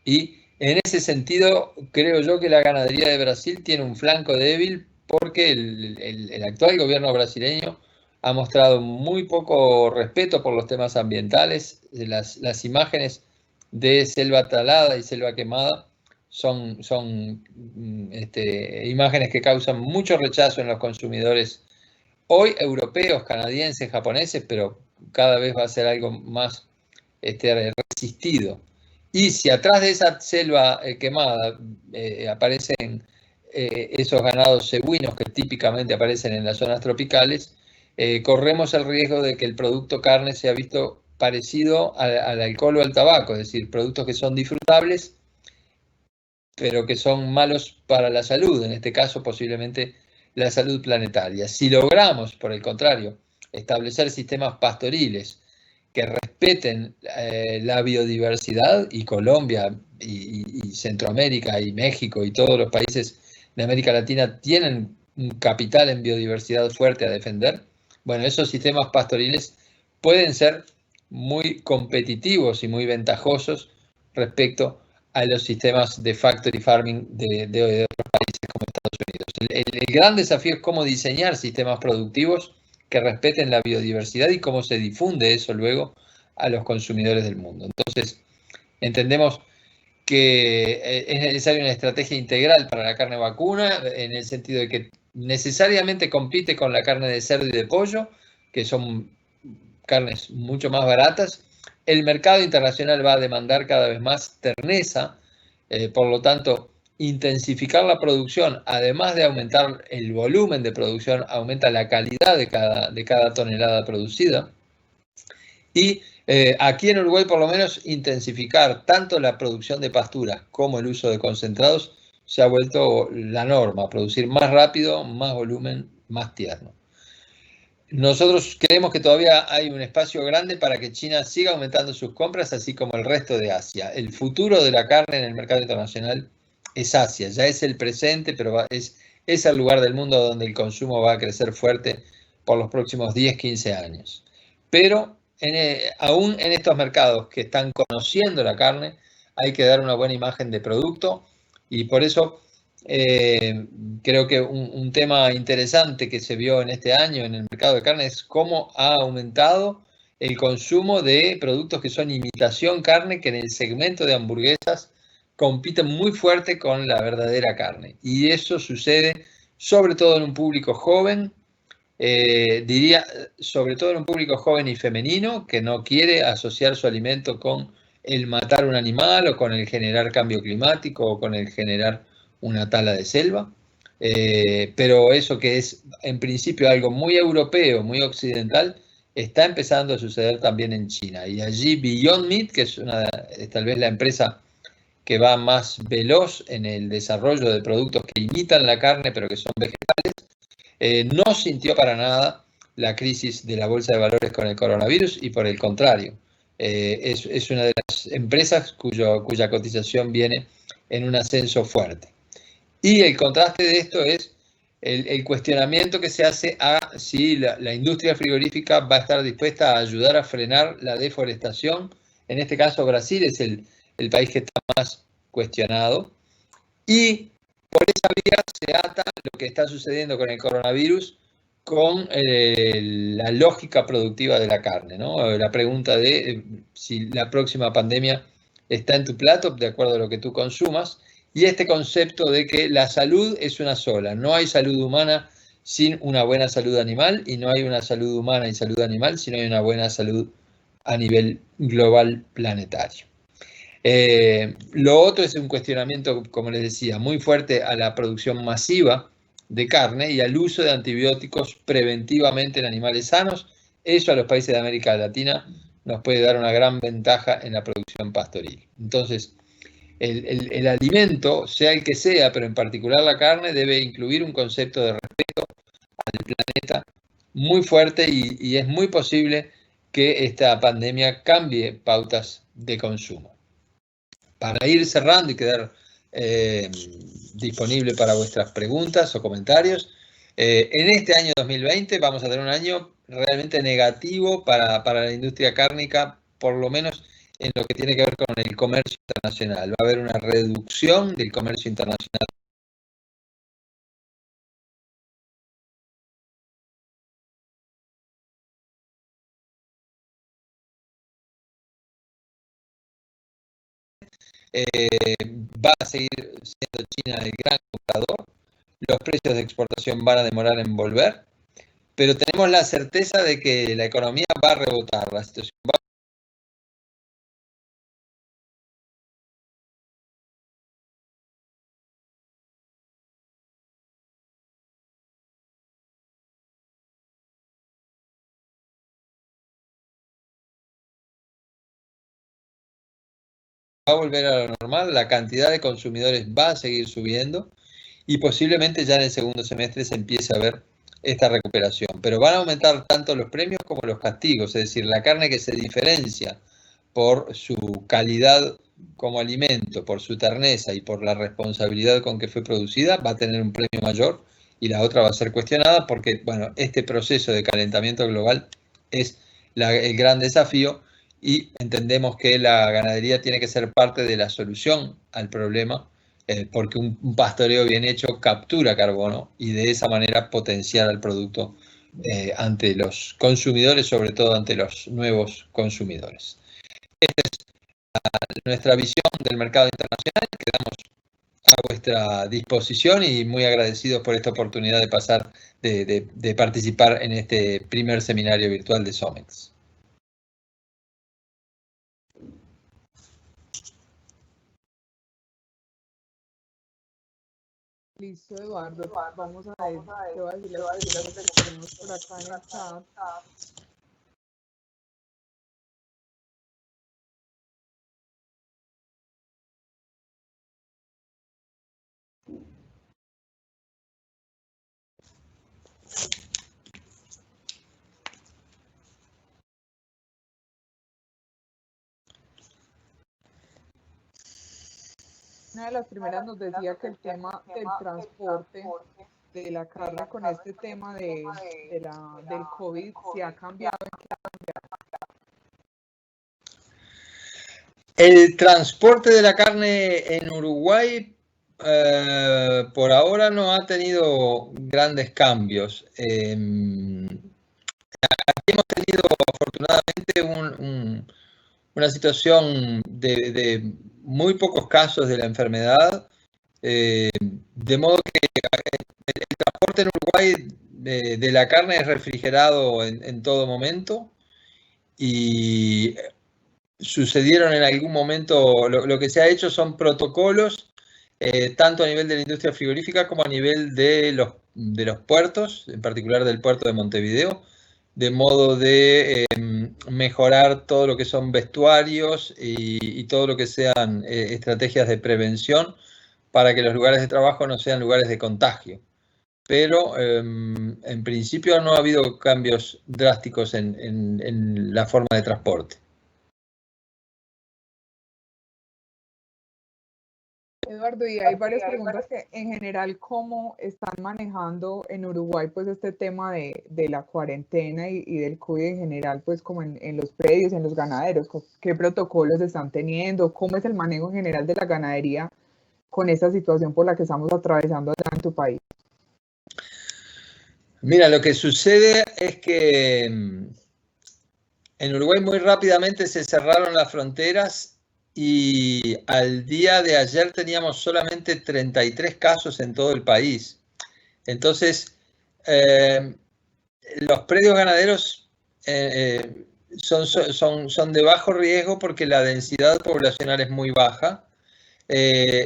Y en ese sentido, creo yo que la ganadería de Brasil tiene un flanco débil porque el actual gobierno brasileño ha mostrado muy poco respeto por los temas ambientales. Las imágenes de selva talada y selva quemada son imágenes que causan mucho rechazo en los consumidores hoy europeos, canadienses, japoneses, pero cada vez va a ser algo más resistido. Y si atrás de esa selva quemada aparecen esos ganados cebuinos que típicamente aparecen en las zonas tropicales, corremos el riesgo de que el producto carne sea visto parecido al alcohol o al tabaco, es decir, productos que son disfrutables, pero que son malos para la salud, en este caso posiblemente la salud planetaria. Si logramos, por el contrario, establecer sistemas pastoriles que respeten la biodiversidad, y Colombia y Centroamérica y México y todos los países de América Latina tienen un capital en biodiversidad fuerte a defender, bueno, esos sistemas pastoriles pueden ser muy competitivos y muy ventajosos respecto a los sistemas de factory farming de otros países como Estados Unidos. El gran desafío es cómo diseñar sistemas productivos que respeten la biodiversidad y cómo se difunde eso luego a los consumidores del mundo. Entonces, entendemos que es necesaria una estrategia integral para la carne vacuna, en el sentido de que necesariamente compite con la carne de cerdo y de pollo, que son carnes mucho más baratas, El mercado internacional va a demandar cada vez más terneza, por lo tanto, intensificar la producción, además de aumentar el volumen de producción, aumenta la calidad de cada tonelada producida. Y aquí en Uruguay, por lo menos, intensificar tanto la producción de pasturas como el uso de concentrados se ha vuelto la norma, producir más rápido, más volumen, más tierno. Nosotros creemos que todavía hay un espacio grande para que China siga aumentando sus compras, así como el resto de Asia. El futuro de la carne en el mercado internacional es Asia, ya es el presente, pero es el lugar del mundo donde el consumo va a crecer fuerte por los próximos 10, 15 años. Pero aún en estos mercados que están conociendo la carne, hay que dar una buena imagen de producto y por eso creo que un tema interesante que se vio en este año en el mercado de carne es cómo ha aumentado el consumo de productos que son imitación carne, que en el segmento de hamburguesas compiten muy fuerte con la verdadera carne. Y eso sucede sobre todo en un público joven, diría sobre todo en un público joven y femenino que no quiere asociar su alimento con el matar un animal o con el generar cambio climático o con el generar una tala de selva, pero eso que es en principio algo muy europeo, muy occidental, está empezando a suceder también en China. Y allí Beyond Meat, que es tal vez la empresa que va más veloz en el desarrollo de productos que imitan la carne pero que son vegetales, no sintió para nada la crisis de la bolsa de valores con el coronavirus y por el contrario, es una de las empresas cuya cotización viene en un ascenso fuerte. Y el contraste de esto es el cuestionamiento que se hace a si la industria frigorífica va a estar dispuesta a ayudar a frenar la deforestación. En este caso, Brasil es el país que está más cuestionado. Y por esa vía se ata lo que está sucediendo con el coronavirus con la lógica productiva de la carne, ¿no? La pregunta de si la próxima pandemia está en tu plato, de acuerdo a lo que tú consumas, y este concepto de que la salud es una sola, no hay salud humana sin una buena salud animal, y no hay una salud humana y salud animal si no hay una buena salud a nivel global planetario. Lo otro es un cuestionamiento, como les decía, muy fuerte a la producción masiva de carne y al uso de antibióticos preventivamente en animales sanos. Eso a los países de América Latina nos puede dar una gran ventaja en la producción pastoril. Entonces, el alimento, sea el que sea, pero en particular la carne, debe incluir un concepto de respeto al planeta muy fuerte y es muy posible que esta pandemia cambie pautas de consumo. Para ir cerrando y quedar disponible para vuestras preguntas o comentarios, en este año 2020 vamos a tener un año realmente negativo para la industria cárnica, por lo menos en lo que tiene que ver con el comercio internacional. Va a haber una reducción del comercio internacional. Va a seguir siendo China el gran comprador, los precios de exportación van a demorar en volver, pero tenemos la certeza de que la economía va a rebotar, la situación va a volver a lo normal, la cantidad de consumidores va a seguir subiendo y posiblemente ya en el segundo semestre se empiece a ver esta recuperación. Pero van a aumentar tanto los premios como los castigos, es decir, la carne que se diferencia por su calidad como alimento, por su terneza y por la responsabilidad con que fue producida, va a tener un premio mayor y la otra va a ser cuestionada porque, bueno, este proceso de calentamiento global es el gran desafío y entendemos que la ganadería tiene que ser parte de la solución al problema porque un pastoreo bien hecho captura carbono y de esa manera potenciar al producto ante los consumidores, sobre todo ante los nuevos consumidores. Esta es nuestra visión del mercado internacional. Quedamos a vuestra disposición y muy agradecidos por esta oportunidad de pasar, de participar en este primer seminario virtual de SOMEX. Listo, Eduardo. Vamos a ver, te voy a decir las preguntas que tenemos por acá en el chat. Una de las primeras nos decía que el tema del transporte de la carne con este tema del COVID se ha cambiado. El transporte de la carne en Uruguay por ahora no ha tenido grandes cambios. Aquí hemos tenido afortunadamente una situación de muy pocos casos de la enfermedad, de modo que el transporte en Uruguay de la carne es refrigerado en todo momento y sucedieron en algún momento, lo que se ha hecho son protocolos, tanto a nivel de la industria frigorífica como a nivel de los puertos, en particular del puerto de Montevideo, de modo de mejorar todo lo que son vestuarios y todo lo que sean estrategias de prevención para que los lugares de trabajo no sean lugares de contagio. Pero en principio no ha habido cambios drásticos en la forma de transporte. Eduardo, y hay varias preguntas que en general, ¿cómo están manejando en Uruguay pues este tema de la cuarentena y del COVID en general, pues como en los predios, en los ganaderos? ¿Qué protocolos están teniendo? ¿Cómo es el manejo en general de la ganadería con esta situación por la que estamos atravesando allá en tu país? Mira, lo que sucede es que en Uruguay muy rápidamente se cerraron las fronteras y al día de ayer teníamos solamente 33 casos en todo el país. Entonces, los predios ganaderos son de bajo riesgo porque la densidad poblacional es muy baja.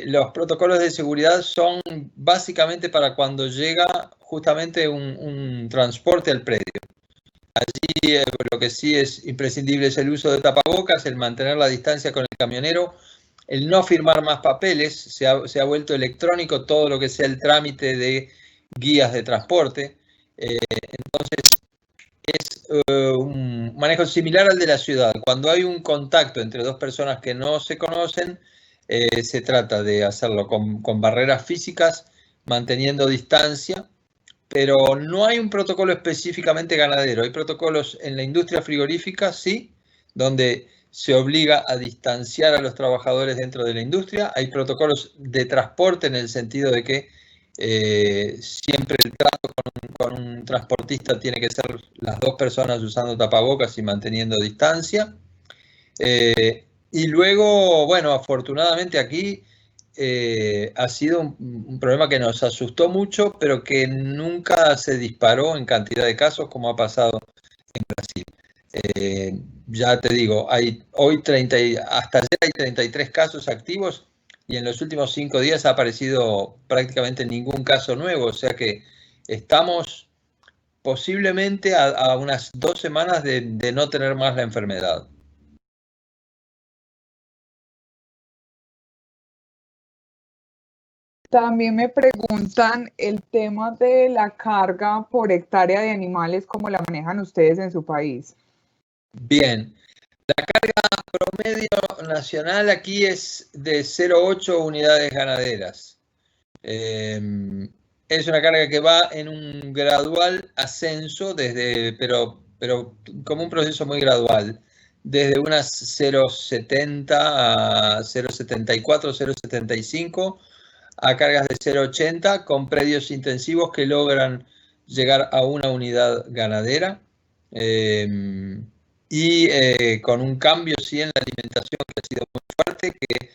Los protocolos de seguridad son básicamente para cuando llega justamente un transporte al predio. Allí lo que sí es imprescindible es el uso de tapabocas, el mantener la distancia con el camionero, el no firmar más papeles, se ha vuelto electrónico todo lo que sea el trámite de guías de transporte. Entonces es un manejo similar al de la ciudad. Cuando hay un contacto entre dos personas que no se conocen, se trata de hacerlo con barreras físicas, manteniendo distancia, pero no hay un protocolo específicamente ganadero. Hay protocolos en la industria frigorífica, sí, donde se obliga a distanciar a los trabajadores dentro de la industria. Hay protocolos de transporte en el sentido de que siempre el trato con un transportista tiene que ser las dos personas usando tapabocas y manteniendo distancia. Y luego, bueno, afortunadamente aquí ha sido un problema que nos asustó mucho, pero que nunca se disparó en cantidad de casos como ha pasado en Brasil. Ya te digo, hasta ayer hay 33 casos activos y en los últimos 5 días ha aparecido prácticamente ningún caso nuevo, o sea que estamos posiblemente a unas 2 semanas de no tener más la enfermedad. También me preguntan el tema de la carga por hectárea de animales, ¿cómo la manejan ustedes en su país? Bien, la carga promedio nacional aquí es de 0,8 unidades ganaderas. Es una carga que va en un gradual ascenso, pero como un proceso muy gradual, desde unas 0,70 a 0,74, 0,75 a cargas de 0,80 con predios intensivos que logran llegar a una unidad ganadera. Y con un cambio sí en la alimentación que ha sido muy fuerte, que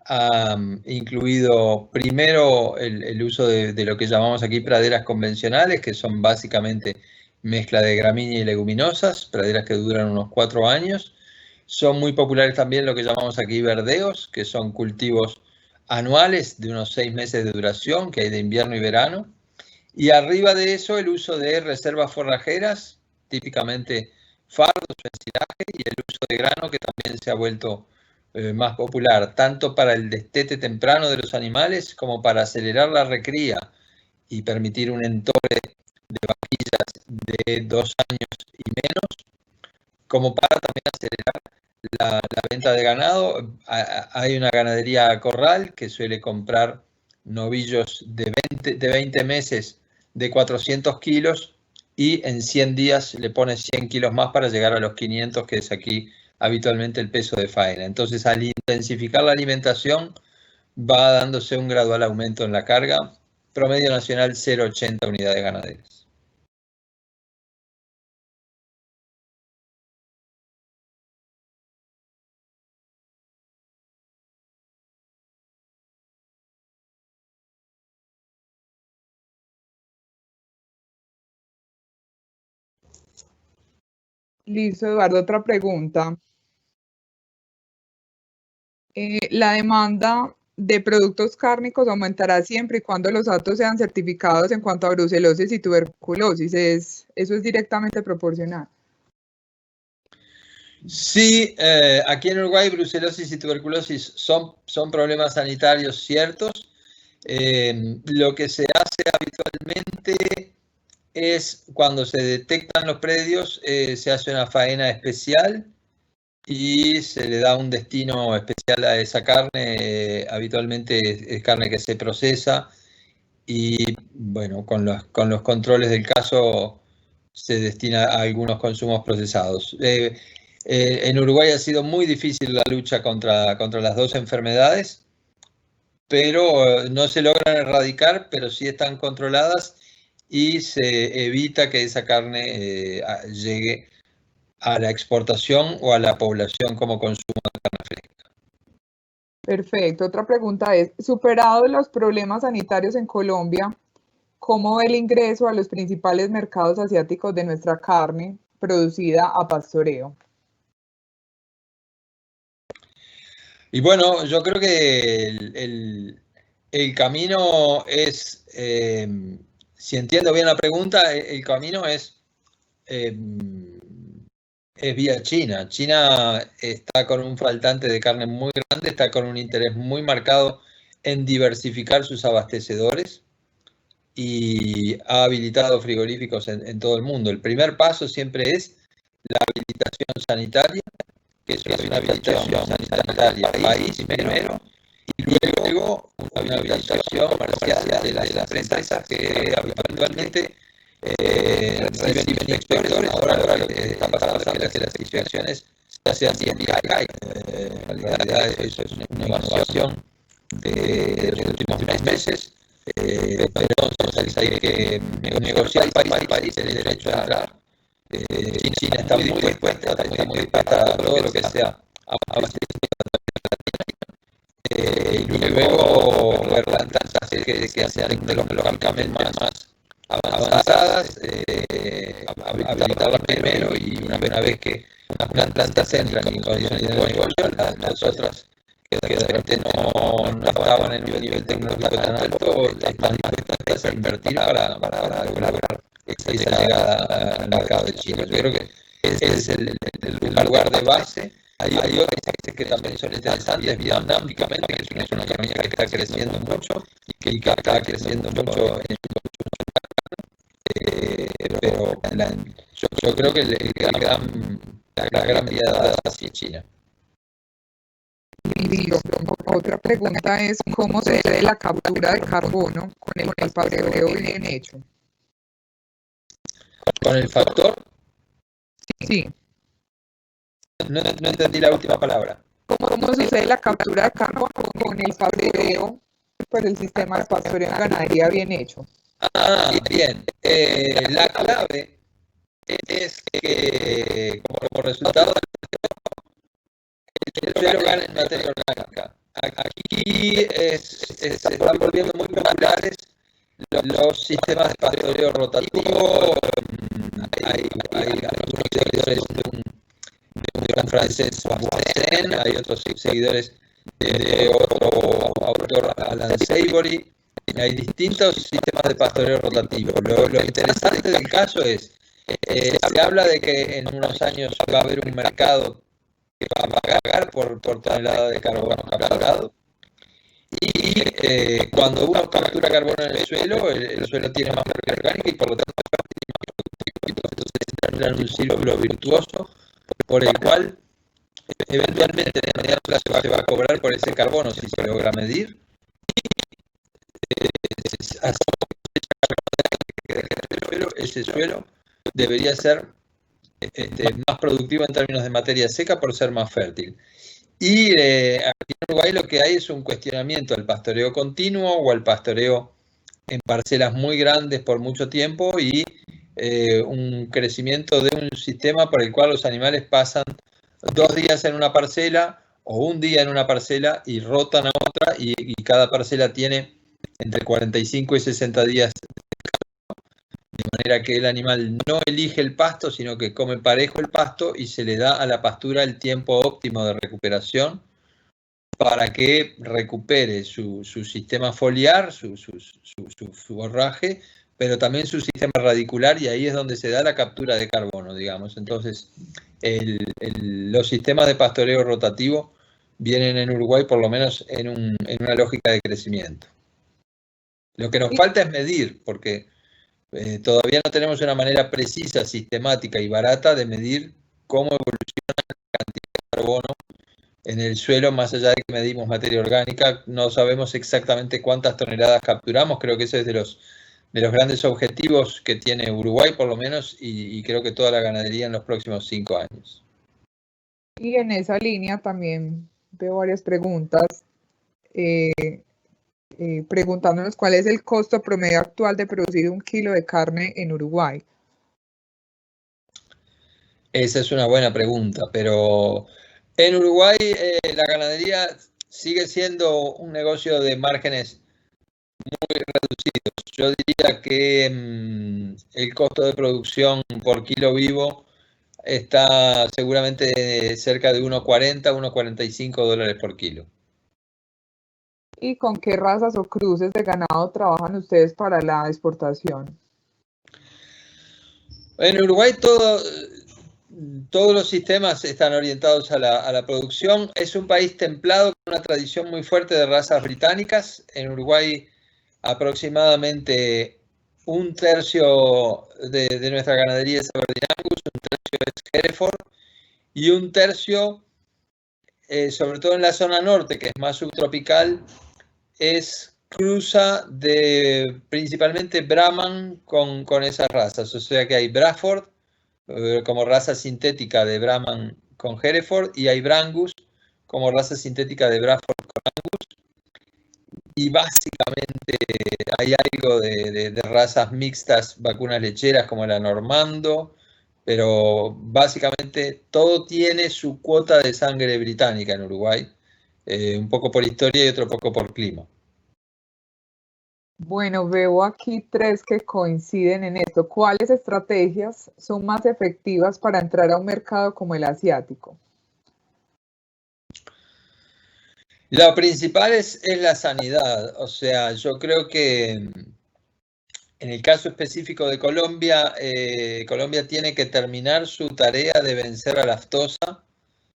ha incluido primero el uso de lo que llamamos aquí praderas convencionales, que son básicamente mezcla de gramínea y leguminosas, praderas que duran unos 4 años. Son muy populares también lo que llamamos aquí verdeos, que son cultivos anuales de unos 6 meses de duración, que hay de invierno y verano. Y arriba de eso el uso de reservas forrajeras, típicamente fardos o ensilaje, y el uso de grano, que también se ha vuelto más popular, tanto para el destete temprano de los animales como para acelerar la recría y permitir un entore de vaquillas de 2 años y menos, como para también acelerar la venta de ganado. Hay una ganadería corral que suele comprar novillos de 20 meses de 400 kilos y en 100 días le pone 100 kilos más para llegar a los 500, que es aquí habitualmente el peso de faena. Entonces, al intensificar la alimentación, va dándose un gradual aumento en la carga. Promedio nacional 0,80 unidades ganaderas. Listo, Eduardo, otra pregunta. La demanda de productos cárnicos aumentará siempre y cuando los datos sean certificados en cuanto a brucelosis y tuberculosis. Eso es directamente proporcional. Sí, aquí en Uruguay brucelosis y tuberculosis son problemas sanitarios ciertos. Lo que se hace habitualmente es, cuando se detectan los predios, se hace una faena especial y se le da un destino especial a esa carne. Habitualmente es carne que se procesa y, bueno, con los controles del caso se destina a algunos consumos procesados. En Uruguay ha sido muy difícil la lucha contra las dos enfermedades, pero no se logran erradicar, pero sí están controladas y se evita que esa carne llegue a la exportación o a la población como consumo de carne fresca. Perfecto. Otra pregunta es, superados los problemas sanitarios en Colombia, ¿cómo ve el ingreso a los principales mercados asiáticos de nuestra carne producida a pastoreo? Y bueno, yo creo que el camino es, si entiendo bien la pregunta, el camino es vía China. China está con un faltante de carne muy grande, está con un interés muy marcado en diversificar sus abastecedores y ha habilitado frigoríficos en todo el mundo. El primer paso siempre es la habilitación sanitaria, que es una habilitación sanitaria país primero, y luego una habilitación comercial de las empresas que habitualmente reciben inspectores. Ahora lo que está pasando es que las inspecciones se hacen vía CAI. En realidad eso es una innovación de los últimos meses, pero entonces hay que negociar país el derecho a entrar. China está muy dispuesta a todo lo que sea abastecimiento y luego ver plantas que sean tecnológicamente más avanzadas, habilitarlas primero, y una vez que unas plantas entran en condiciones de negocio, las otras que de repente no estaban en un nivel tecnológico tan alto, están dispuestas a invertir para lograr esa llegada al mercado de China. Yo creo que ese es el lugar de base. Hay otros países que también son interesantes vietnámicamente, que es una economía que está creciendo mucho y que está creciendo mucho en pero yo creo que la gran mirada hacia China. Listo. Otra pregunta es, ¿cómo se debe la captura de carbono con el pastoreo bien hecho? ¿Con el factor? Sí. No entendí la última palabra. ¿Cómo sucede la captura de carbono con el pastoreo, pues el sistema de pastoreo en ganadería bien hecho? Bien. La clave es que, como resultado, el suelo gana en materia orgánica. Aquí se están volviendo muy populares los sistemas de pastoreo rotativo. Hay algunos seguidores de un francés, hay otros seguidores de otro autor Alan Savory, hay distintos sistemas de pastoreo rotativo. Lo interesante del caso es, se habla de que en unos años va a haber un mercado que va a pagar por tonelada de carbono capturado. Y cuando uno captura carbono en el suelo tiene más materia orgánica y por lo tanto entonces entra en un círculo virtuoso por el cual eventualmente en el mediano plazo se va a cobrar por ese carbono si se logra medir. Ese suelo debería ser más productivo en términos de materia seca por ser más fértil. Y aquí en Uruguay lo que hay es un cuestionamiento al pastoreo continuo o al pastoreo en parcelas muy grandes por mucho tiempo y un crecimiento de un sistema por el cual los animales pasan 2 días en una parcela o un día en una parcela y rotan a otra y cada parcela tiene entre 45 y 60 días, de manera que el animal no elige el pasto, sino que come parejo el pasto y se le da a la pastura el tiempo óptimo de recuperación para que recupere su sistema foliar, su forraje, pero también su sistema radicular, y ahí es donde se da la captura de carbono, digamos. Entonces, los sistemas de pastoreo rotativo vienen en Uruguay por lo menos en una lógica de crecimiento. Lo que nos falta es medir, porque todavía no tenemos una manera precisa, sistemática y barata de medir cómo evoluciona la cantidad de carbono en el suelo, más allá de que medimos materia orgánica. No sabemos exactamente cuántas toneladas capturamos. Creo que ese es de los grandes objetivos que tiene Uruguay, por lo menos, y creo que toda la ganadería en los próximos 5 años. Y en esa línea también veo varias preguntas. Preguntándonos cuál es el costo promedio actual de producir 1 kilo de carne en Uruguay. Esa es una buena pregunta, pero en Uruguay la ganadería sigue siendo un negocio de márgenes muy reducidos. Yo diría que el costo de producción por kilo vivo está seguramente cerca de 1,40, 1,45 dólares por kilo. ¿Y con qué razas o cruces de ganado trabajan ustedes para la exportación? En Uruguay todos los sistemas están orientados a la producción. Es un país templado con una tradición muy fuerte de razas británicas. En Uruguay aproximadamente 1/3 de nuestra ganadería es Aberdeen Angus, 1/3 es Hereford y 1/3, sobre todo en la zona norte, que es más subtropical, es cruza de principalmente Brahman con esas razas. O sea que hay Braford como raza sintética de Brahman con Hereford y hay Brangus como raza sintética de Braford con Angus. Y básicamente hay algo de razas mixtas, vacunas lecheras como la Normando, pero básicamente todo tiene su cuota de sangre británica en Uruguay, un poco por historia y otro poco por clima. Bueno, veo aquí 3 que coinciden en esto. ¿Cuáles estrategias son más efectivas para entrar a un mercado como el asiático? Lo principal es la sanidad. O sea, yo creo que en el caso específico de Colombia, Colombia tiene que terminar su tarea de vencer a la aftosa,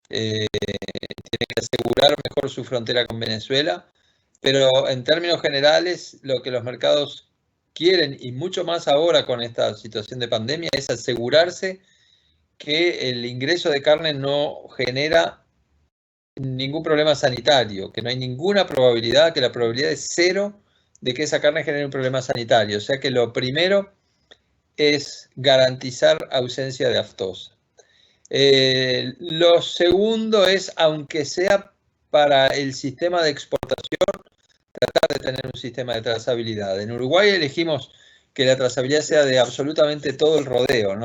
tiene que asegurar mejor su frontera con Venezuela, pero en términos generales lo que los mercados quieren, y mucho más ahora con esta situación de pandemia, es asegurarse que el ingreso de carne no genera ningún problema sanitario, que no hay ninguna probabilidad, que la probabilidad es 0 de que esa carne genere un problema sanitario. O sea que lo primero es garantizar ausencia de aftosa. Lo segundo es, aunque sea para el sistema de exportación, tratar de tener un sistema de trazabilidad. En Uruguay elegimos que la trazabilidad sea de absolutamente todo el rodeo.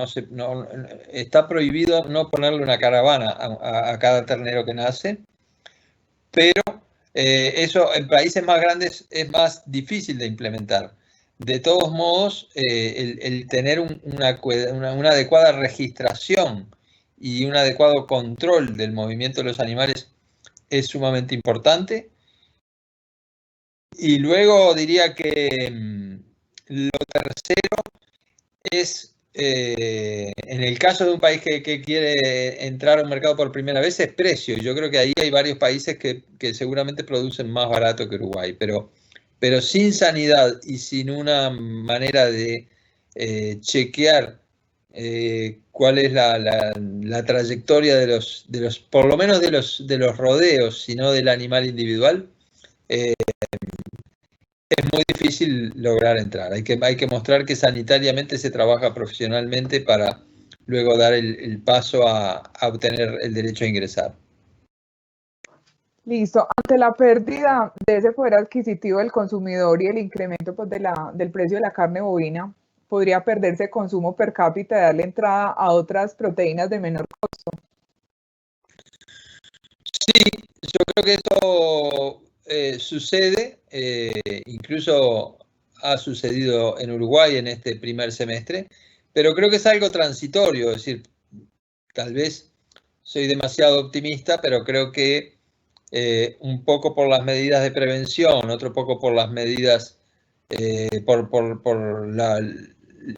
Está prohibido no ponerle una caravana a cada ternero que nace, pero eso en países más grandes es más difícil de implementar. De todos modos, el tener una adecuada registración y un adecuado control del movimiento de los animales es sumamente importante. Y luego diría que lo tercero es, en el caso de un país que quiere entrar a un mercado por primera vez, es precio. Yo creo que ahí hay varios países que seguramente producen más barato que Uruguay, pero sin sanidad y sin una manera de chequear cuál es la trayectoria por lo menos de los rodeos, sino del animal individual, es muy difícil lograr entrar. Hay que mostrar que sanitariamente se trabaja profesionalmente para luego dar el paso a obtener el derecho a ingresar. Listo. Ante la pérdida de ese poder adquisitivo del consumidor y el incremento pues, del precio de la carne bovina, ¿podría perderse consumo per cápita y darle entrada a otras proteínas de menor costo? Sí, yo creo que eso sucede, incluso ha sucedido en Uruguay en este primer semestre, pero creo que es algo transitorio, es decir, tal vez soy demasiado optimista, pero creo que un poco por las medidas de prevención, otro poco por las medidas, por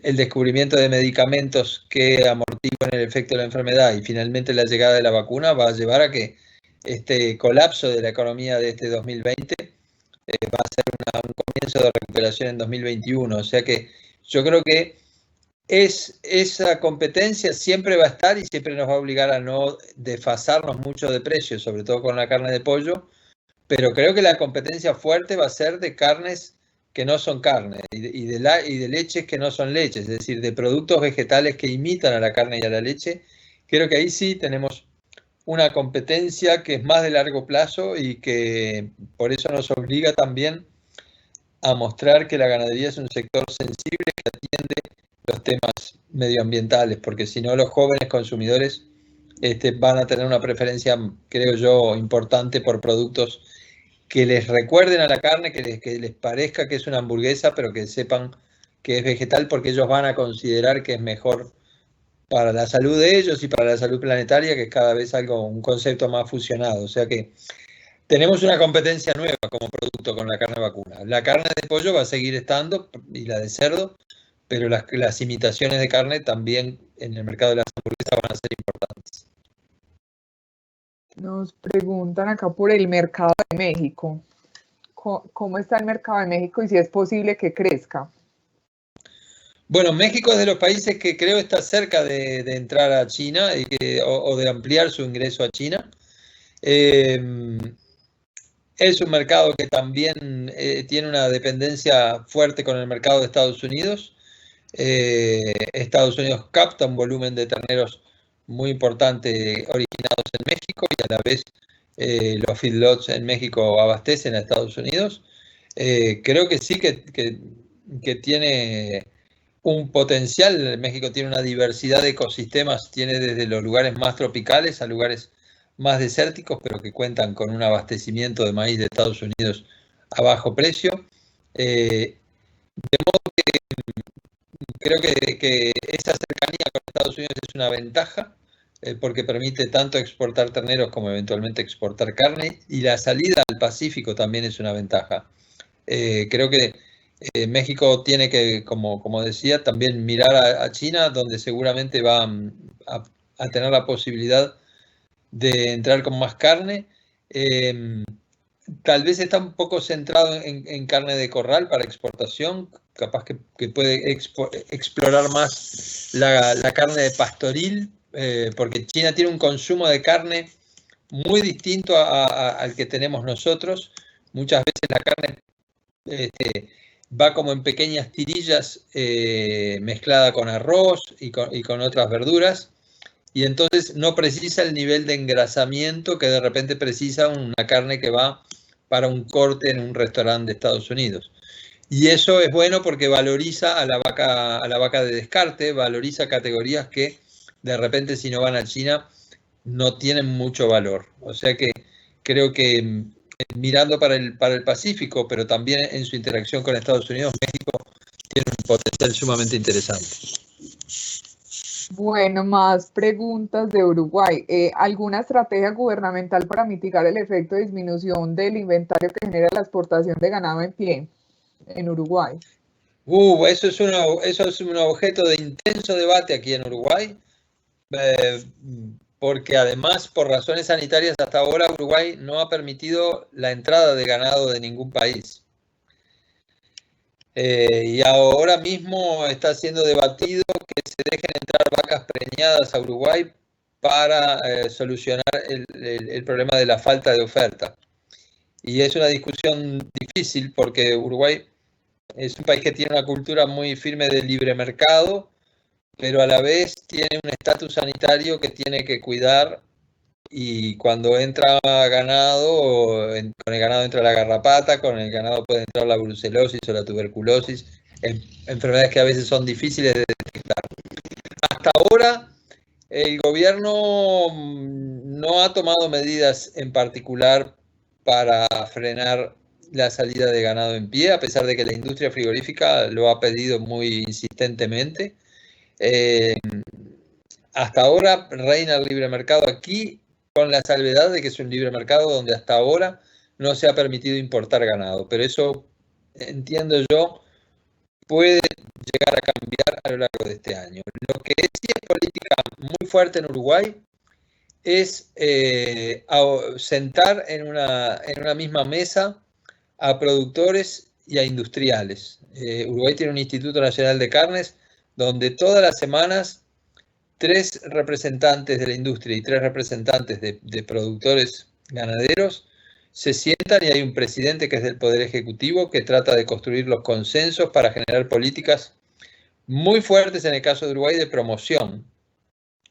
el descubrimiento de medicamentos que amortiguan el efecto de la enfermedad y finalmente la llegada de la vacuna va a llevar a que este colapso de la economía de este 2020 va a ser un comienzo de recuperación en 2021. O sea que yo creo que esa competencia siempre va a estar y siempre nos va a obligar a no desfasarnos mucho de precios, sobre todo con la carne de pollo, pero creo que la competencia fuerte va a ser de carnes que no son carne y de leches que no son leches, es decir, de productos vegetales que imitan a la carne y a la leche. Creo que ahí sí tenemos una competencia que es más de largo plazo y que por eso nos obliga también a mostrar que la ganadería es un sector sensible que atiende los temas medioambientales, porque si no los jóvenes consumidores van a tener una preferencia, creo yo, importante por productos que les recuerden a la carne, que les parezca que es una hamburguesa, pero que sepan que es vegetal, porque ellos van a considerar que es mejor para la salud de ellos y para la salud planetaria, que es cada vez un concepto más fusionado. O sea que tenemos una competencia nueva como producto con la carne vacuna. La carne de pollo va a seguir estando y la de cerdo, pero las imitaciones de carne también en el mercado de las hamburguesas van a ser importantes. Nos preguntan acá por el mercado de México. ¿Cómo está el mercado de México y si es posible que crezca? Bueno, México es de los países que creo está cerca de entrar a China o de ampliar su ingreso a China. Es un mercado que también tiene una dependencia fuerte con el mercado de Estados Unidos. Estados Unidos capta un volumen de terneros muy importante originados en México y a la vez los feedlots en México abastecen a Estados Unidos. Creo que sí que tiene un potencial. México tiene una diversidad de ecosistemas, tiene desde los lugares más tropicales a lugares más desérticos, pero que cuentan con un abastecimiento de maíz de Estados Unidos a bajo precio. De modo que creo que esa cercanía con Estados Unidos es una ventaja, porque permite tanto exportar terneros como eventualmente exportar carne, y la salida al Pacífico también es una ventaja. Creo que México tiene que, como decía, también mirar a China, donde seguramente va a tener la posibilidad de entrar con más carne. Tal vez está un poco centrado en carne de corral para exportación, capaz que puede explorar más la carne de pastoril, porque China tiene un consumo de carne muy distinto al que tenemos nosotros. Muchas veces la carne va como en pequeñas tirillas mezclada con arroz y con otras verduras, y entonces no precisa el nivel de engrasamiento que de repente precisa una carne que va para un corte en un restaurante de Estados Unidos. Y eso es bueno porque valoriza a la vaca de descarte, valoriza categorías que de repente si no van a China no tienen mucho valor. O sea que creo que mirando para el Pacífico, pero también en su interacción con Estados Unidos, México tiene un potencial sumamente interesante. Bueno, más preguntas de Uruguay. ¿Alguna estrategia gubernamental para mitigar el efecto de disminución del inventario que genera la exportación de ganado en pie en Uruguay? Eso es un objeto de intenso debate aquí en Uruguay, porque además, por razones sanitarias, hasta ahora Uruguay no ha permitido la entrada de ganado de ningún país. Y ahora mismo está siendo debatido que se dejen entrar vacas preñadas a Uruguay para solucionar el problema de la falta de oferta. Y es una discusión difícil porque Uruguay es un país que tiene una cultura muy firme de libre mercado, pero a la vez tiene un estatus sanitario que tiene que cuidar, y cuando entra ganado, con el ganado entra la garrapata, con el ganado puede entrar la brucelosis o la tuberculosis, enfermedades que a veces son difíciles de detectar. Hasta ahora el gobierno no ha tomado medidas en particular para frenar la salida de ganado en pie, a pesar de que la industria frigorífica lo ha pedido muy insistentemente. Hasta ahora reina el libre mercado aquí, con la salvedad de que es un libre mercado donde hasta ahora no se ha permitido importar ganado. Pero eso, entiendo yo, puede llegar a cambiar a lo largo de este año. Lo que sí es política muy fuerte en Uruguay es sentar en una misma mesa a productores y a industriales. Uruguay tiene un Instituto Nacional de Carnes donde todas las semanas 3 representantes de la industria y 3 representantes de productores ganaderos se sientan, y hay un presidente que es del Poder Ejecutivo que trata de construir los consensos para generar políticas muy fuertes en el caso de Uruguay de promoción.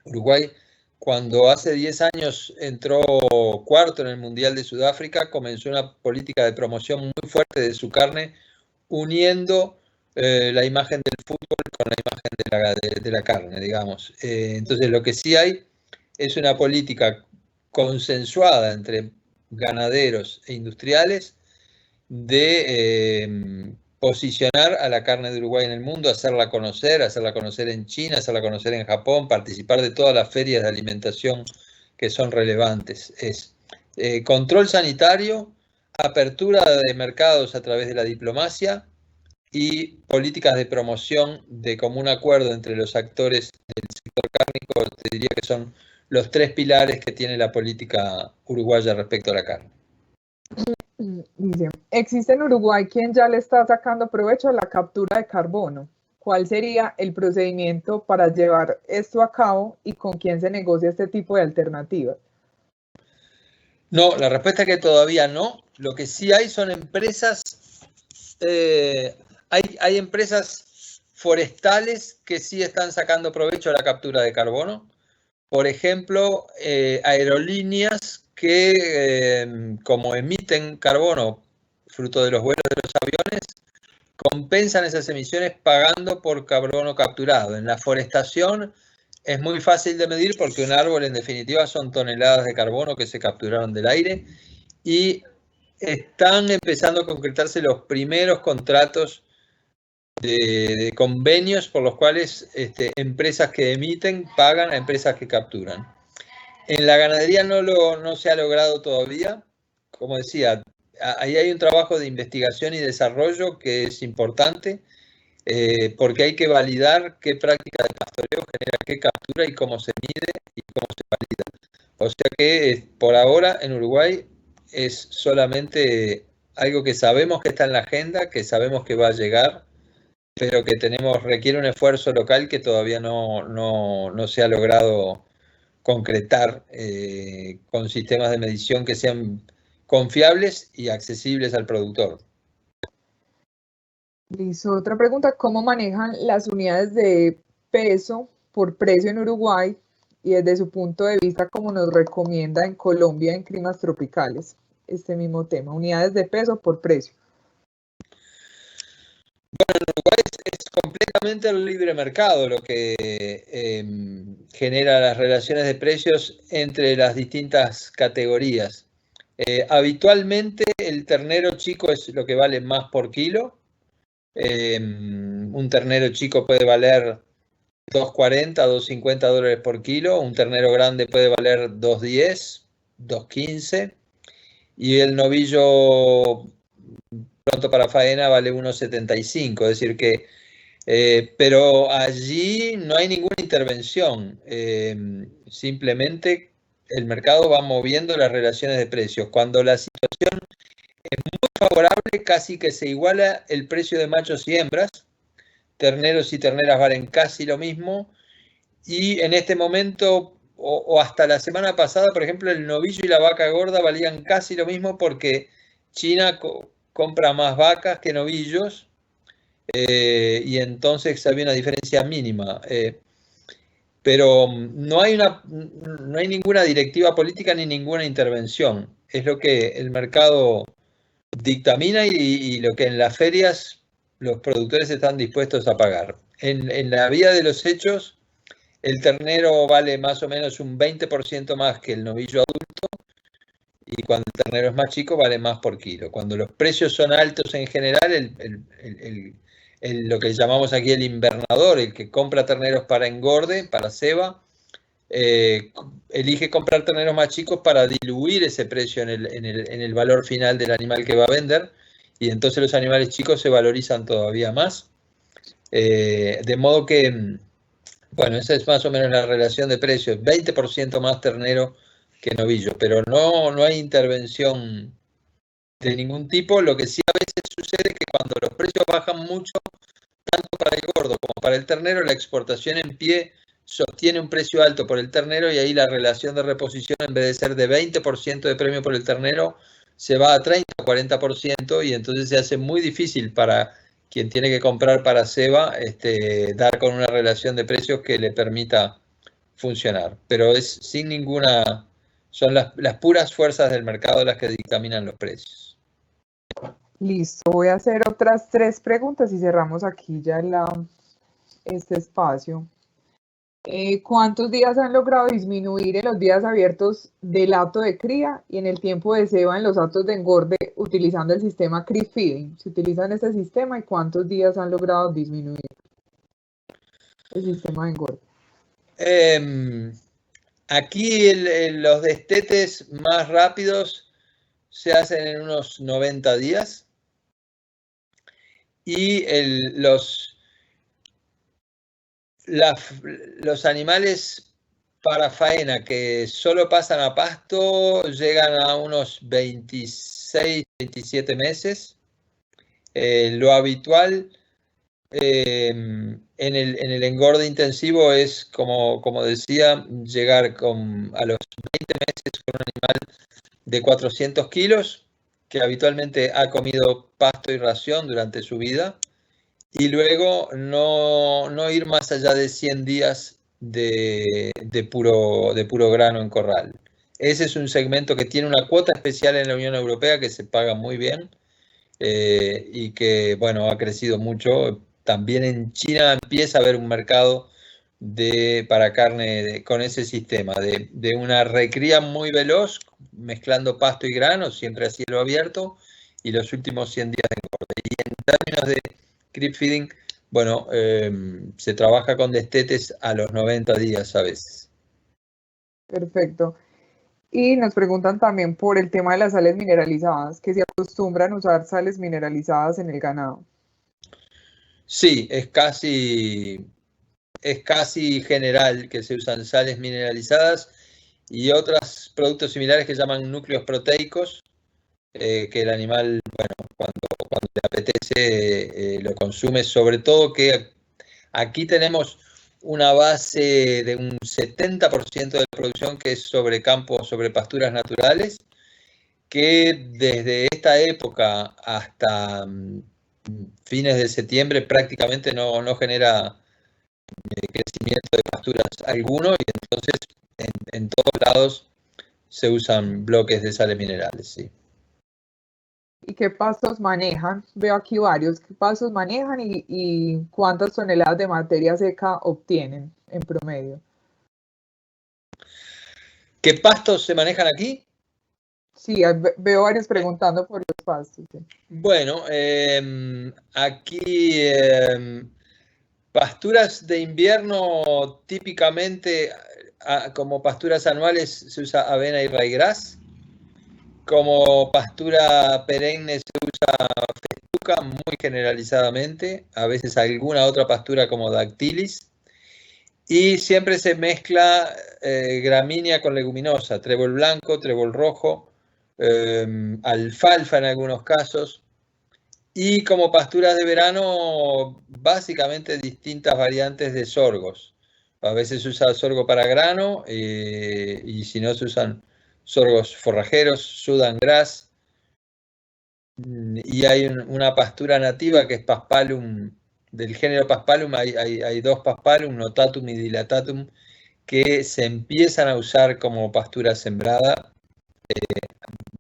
Uruguay, cuando hace 10 años entró cuarto en el Mundial de Sudáfrica, comenzó una política de promoción muy fuerte de su carne, uniendo la imagen del fútbol con la imagen de la carne, digamos. Entonces, lo que sí hay es una política consensuada entre ganaderos e industriales de posicionar a la carne de Uruguay en el mundo, hacerla conocer en China, hacerla conocer en Japón, participar de todas las ferias de alimentación que son relevantes. Es control sanitario, apertura de mercados a través de la diplomacia y políticas de promoción de común acuerdo entre los actores del sector cárnico. Te diría que son los 3 pilares que tiene la política uruguaya respecto a la carne. Dice, existe en Uruguay quien ya le está sacando provecho a la captura de carbono. ¿Cuál sería el procedimiento para llevar esto a cabo y con quién se negocia este tipo de alternativas? No, la respuesta es que todavía no. Lo que sí hay son empresas, hay empresas forestales que sí están sacando provecho a la captura de carbono. Por ejemplo, aerolíneas que, como emiten carbono fruto de los vuelos de los aviones, compensan esas emisiones pagando por carbono capturado. En la forestación es muy fácil de medir porque un árbol, en definitiva, son toneladas de carbono que se capturaron del aire, y están empezando a concretarse los primeros contratos de convenios por los cuales empresas que emiten pagan a empresas que capturan. En la ganadería no se ha logrado todavía. Como decía, ahí hay un trabajo de investigación y desarrollo que es importante, porque hay que validar qué práctica de pastoreo genera qué captura y cómo se mide y cómo se valida. O sea que por ahora en Uruguay es solamente algo que sabemos que está en la agenda, que sabemos que va a llegar, pero que requiere un esfuerzo local que todavía no se ha logrado concretar con sistemas de medición que sean confiables y accesibles al productor. Listo. Otra pregunta, ¿cómo manejan las unidades de peso por precio en Uruguay y desde su punto de vista, como nos recomienda en Colombia en climas tropicales? Este mismo tema, unidades de peso por precio. Bueno, en Uruguay es completamente el libre mercado lo que genera las relaciones de precios entre las distintas categorías. Habitualmente el ternero chico es lo que vale más por kilo. Un ternero chico puede valer 2.40, 2.50 dólares por kilo. Un ternero grande puede valer 2.10, 2.15. Y el novillo pronto para faena vale 1.75. Es decir que, pero allí no hay ninguna intervención. Simplemente el mercado va moviendo las relaciones de precios. Cuando la situación es muy favorable, casi que se iguala el precio de machos y hembras. Terneros y terneras valen casi lo mismo. Y en este momento, o hasta la semana pasada, por ejemplo, el novillo y la vaca gorda valían casi lo mismo porque China compra más vacas que novillos, y entonces había una diferencia mínima. Pero no hay ninguna directiva política ni ninguna intervención. Es lo que el mercado dictamina y lo que en las ferias los productores están dispuestos a pagar. En la vía de los hechos, el ternero vale más o menos un 20% más que el novillo adulto, y cuando el ternero es más chico vale más por kilo. Cuando los precios son altos en general, lo que llamamos aquí el invernador, el que compra terneros para engorde, para ceba, elige comprar terneros más chicos para diluir ese precio en el valor final del animal que va a vender, y entonces los animales chicos se valorizan todavía más. De modo que, bueno, esa es más o menos la relación de precios, 20% más ternero que novillo, pero no hay intervención de ningún tipo. Lo que sí a veces sucede es que cuando los precios bajan mucho, tanto para el gordo como para el ternero, la exportación en pie sostiene un precio alto por el ternero, y ahí la relación de reposición, en vez de ser de 20% de premio por el ternero, se va a 30 o 40%, y entonces se hace muy difícil para quien tiene que comprar para ceba dar con una relación de precios que le permita funcionar. Pero es sin ninguna, son las puras fuerzas del mercado las que dictaminan los precios. Listo, voy a hacer otras 3 preguntas y cerramos aquí ya este espacio. ¿Cuántos días han logrado disminuir en los días abiertos del hato de cría y en el tiempo de ceba en los hatos de engorde utilizando el sistema Crib Feeding? ¿Se utilizan este sistema y cuántos días han logrado disminuir el sistema de engorde? Aquí los destetes más rápidos se hacen en unos 90 días, y los animales para faena que solo pasan a pasto llegan a unos 26, 27 meses. Lo habitual en el engorde intensivo es, como decía, llegar a los 20 meses con un animal de 400 kilos, que habitualmente ha comido pasto y ración durante su vida, y luego no ir más allá de 100 días de puro grano en corral. Ese es un segmento que tiene una cuota especial en la Unión Europea que se paga muy bien, y que, bueno, ha crecido mucho. También en China empieza a haber un mercado para carne con ese sistema, de una recría muy veloz, mezclando pasto y grano, siempre a cielo abierto, y los últimos 100 días de engorde. Y en términos de Crib Feeding, bueno, se trabaja con destetes a los 90 días a veces. Perfecto. Y nos preguntan también por el tema de las sales mineralizadas, que se acostumbran a usar sales mineralizadas en el ganado. Sí, es casi general que se usan sales mineralizadas y otros productos similares que llaman núcleos proteicos, que el animal, bueno, cuando le apetece, lo consume. Sobre todo que aquí tenemos una base de un 70% de la producción que es sobre campos, sobre pasturas naturales, que desde esta época hasta fines de septiembre prácticamente no genera crecimiento de pasturas alguno, y entonces en todos lados se usan bloques de sales minerales, sí. ¿Y qué pastos manejan? Veo aquí varios. ¿Qué pastos manejan y cuántas toneladas de materia seca obtienen en promedio? ¿Qué pastos se manejan aquí? Sí, veo varios preguntando por los pastos. Sí. Bueno, aquí Pasturas de invierno, típicamente como pasturas anuales se usa avena y ryegrass. Como pastura perenne se usa festuca muy generalizadamente, a veces alguna otra pastura como dactylis. Y siempre se mezcla gramínea con leguminosa, trébol blanco, trébol rojo, alfalfa en algunos casos. Y como pasturas de verano, básicamente distintas variantes de sorgos. A veces se usa sorgo para grano y si no se usan sorgos forrajeros, Sudan grass. Y hay una pastura nativa que es Paspalum, del género Paspalum, hay dos Paspalum, Notatum y Dilatatum, que se empiezan a usar como pastura sembrada.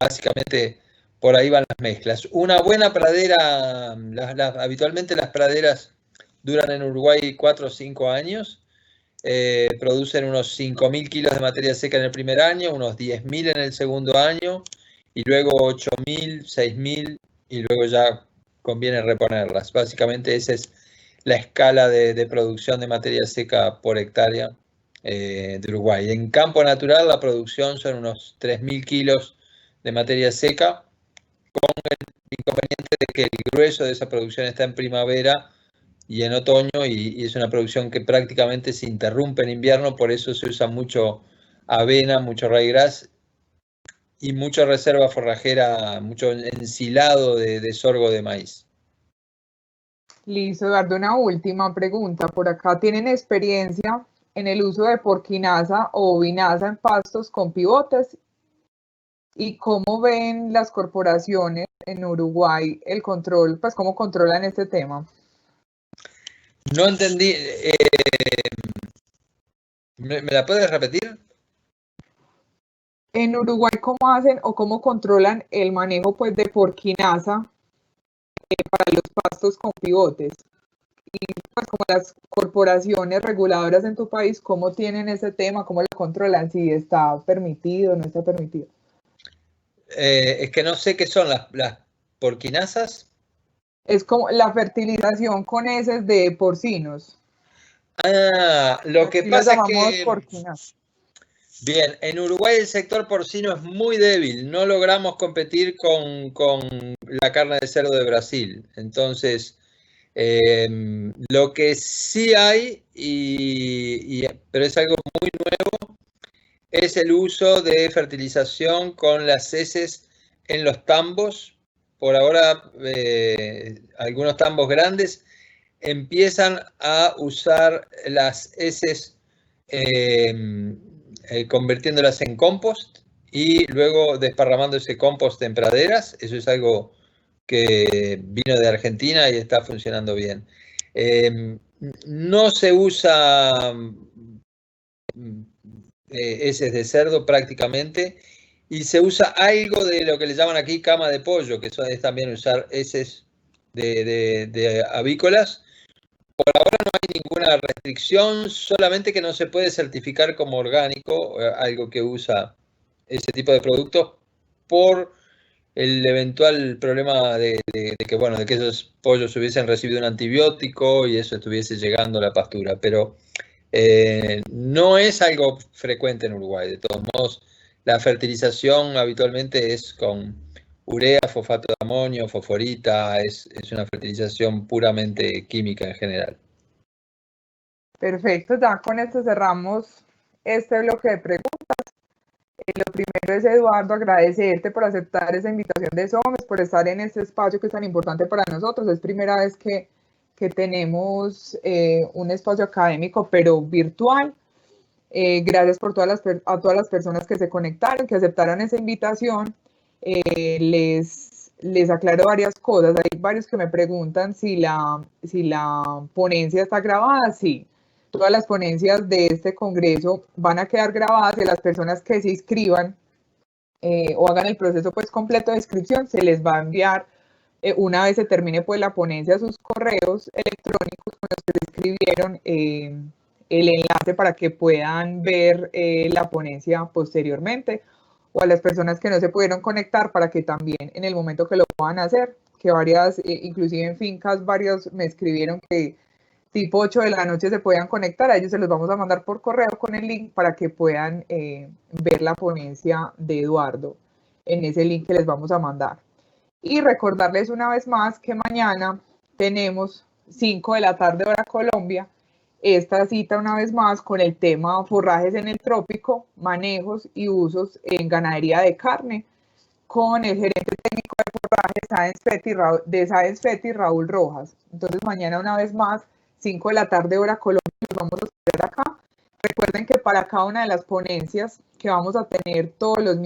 Básicamente por ahí van las mezclas. Una buena pradera, habitualmente las praderas duran en Uruguay 4 o 5 años, producen unos 5.000 kilos de materia seca en el primer año, unos 10.000 en el segundo año, y luego 8.000, 6.000, y luego ya conviene reponerlas. Básicamente esa es la escala de producción de materia seca por hectárea de Uruguay. En campo natural la producción son unos 3.000 kilos de materia seca, con el inconveniente de que el grueso de esa producción está en primavera y en otoño, y es una producción que prácticamente se interrumpe en invierno, por eso se usa mucho avena, mucho ryegrass y mucha reserva forrajera, mucho ensilado de sorgo de maíz. Listo, Eduardo, una última pregunta. Por acá, ¿tienen experiencia en el uso de porquinaza o bovinaza en pastos con pivotes? ¿Y cómo ven las corporaciones en Uruguay el control, pues cómo controlan este tema? No entendí. ¿Me la puedes repetir? En Uruguay, ¿cómo hacen o cómo controlan el manejo pues de porquinaza para los pastos con pivotes? Y pues como las corporaciones reguladoras en tu país, ¿cómo tienen ese tema? ¿Cómo lo controlan? Si está permitido o no está permitido. Es que no sé qué son las porquinazas. Es como la fertilización con heces de porcinos. Lo que Aquí las pasa es llamamos que, porquinas. bien, en Uruguay el sector porcino es muy débil, no logramos competir con la carne de cerdo de Brasil. Entonces, lo que sí hay, pero es algo muy nuevo, es el uso de fertilización con las heces en los tambos. Por ahora, algunos tambos grandes empiezan a usar las heces convirtiéndolas en compost y luego desparramando ese compost en praderas. Eso es algo que vino de Argentina y está funcionando bien. No se usa heces de cerdo prácticamente, y se usa algo de lo que le llaman aquí cama de pollo, que es también usar heces de avícolas. Por ahora no hay ninguna restricción, solamente que no se puede certificar como orgánico, algo que usa ese tipo de productos, por el eventual problema de que, bueno, de que esos pollos hubiesen recibido un antibiótico y eso estuviese llegando a la pastura. Pero no es algo frecuente en Uruguay. De todos modos, la fertilización habitualmente es con urea, fosfato de amonio, fosforita, es una fertilización puramente química en general. Perfecto, ya con esto cerramos este bloque de preguntas. Lo primero es, Eduardo, agradecerte por aceptar esa invitación de SOMES, por estar en este espacio que es tan importante para nosotros. Es primera vez que tenemos un espacio académico, pero virtual. Gracias por a todas las personas que se conectaron, que aceptaron esa invitación. Les aclaro varias cosas. Hay varios que me preguntan si la ponencia está grabada. Sí, todas las ponencias de este congreso van a quedar grabadas, y las personas que se inscriban o hagan el proceso pues completo de inscripción, se les va a enviar una vez se termine pues la ponencia a sus correos electrónicos con los que se inscribieron, el enlace para que puedan ver la ponencia posteriormente, o a las personas que no se pudieron conectar para que también en el momento que lo puedan hacer, que varias, inclusive en fincas, varios me escribieron que tipo 8 de la noche se puedan conectar, a ellos se los vamos a mandar por correo con el link para que puedan ver la ponencia de Eduardo en ese link que les vamos a mandar. Y recordarles una vez más que mañana tenemos 5 de la tarde hora Colombia, esta cita una vez más con el tema forrajes en el trópico, manejos y usos en ganadería de carne, con el gerente técnico de forrajes de Science Feti, Raúl Rojas. Entonces mañana una vez más, 5 de la tarde hora Colombia, nos vamos a esperar acá. Recuerden que para cada una de las ponencias que vamos a tener todos los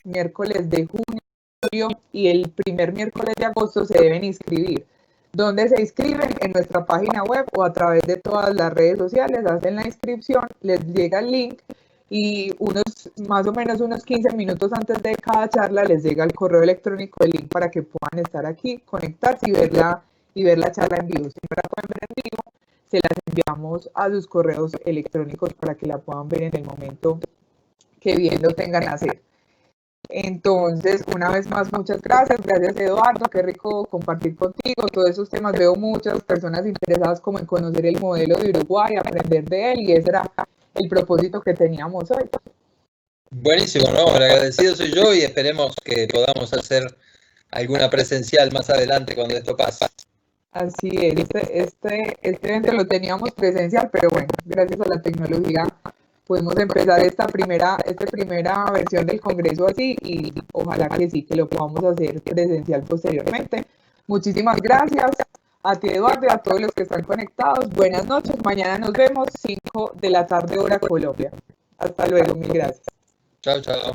miércoles de junio y el primer miércoles de agosto se deben inscribir. ¿Dónde se inscriben? En nuestra página web o a través de todas las redes sociales, hacen la inscripción, les llega el link y más o menos unos 15 minutos antes de cada charla les llega el correo electrónico el link para que puedan estar aquí, conectarse y ver la charla en vivo. Si no la pueden ver en vivo, se las enviamos a sus correos electrónicos para que la puedan ver en el momento que bien lo tengan a hacer. Entonces, una vez más, muchas gracias. Gracias, Eduardo. Qué rico compartir contigo todos esos temas. Veo muchas personas interesadas como en conocer el modelo de Uruguay, aprender de él, y ese era el propósito que teníamos hoy. Buenísimo, ¿no? El agradecido soy yo y esperemos que podamos hacer alguna presencial más adelante cuando esto pase. Así es, este evento lo teníamos presencial, pero bueno, gracias a la tecnología pudimos empezar esta primera versión del Congreso así y ojalá que sí, que lo podamos hacer presencial posteriormente. Muchísimas gracias a ti, Eduardo, y a todos los que están conectados. Buenas noches, mañana nos vemos, 5 de la tarde hora Colombia. Hasta luego, mil gracias. Chao, chao.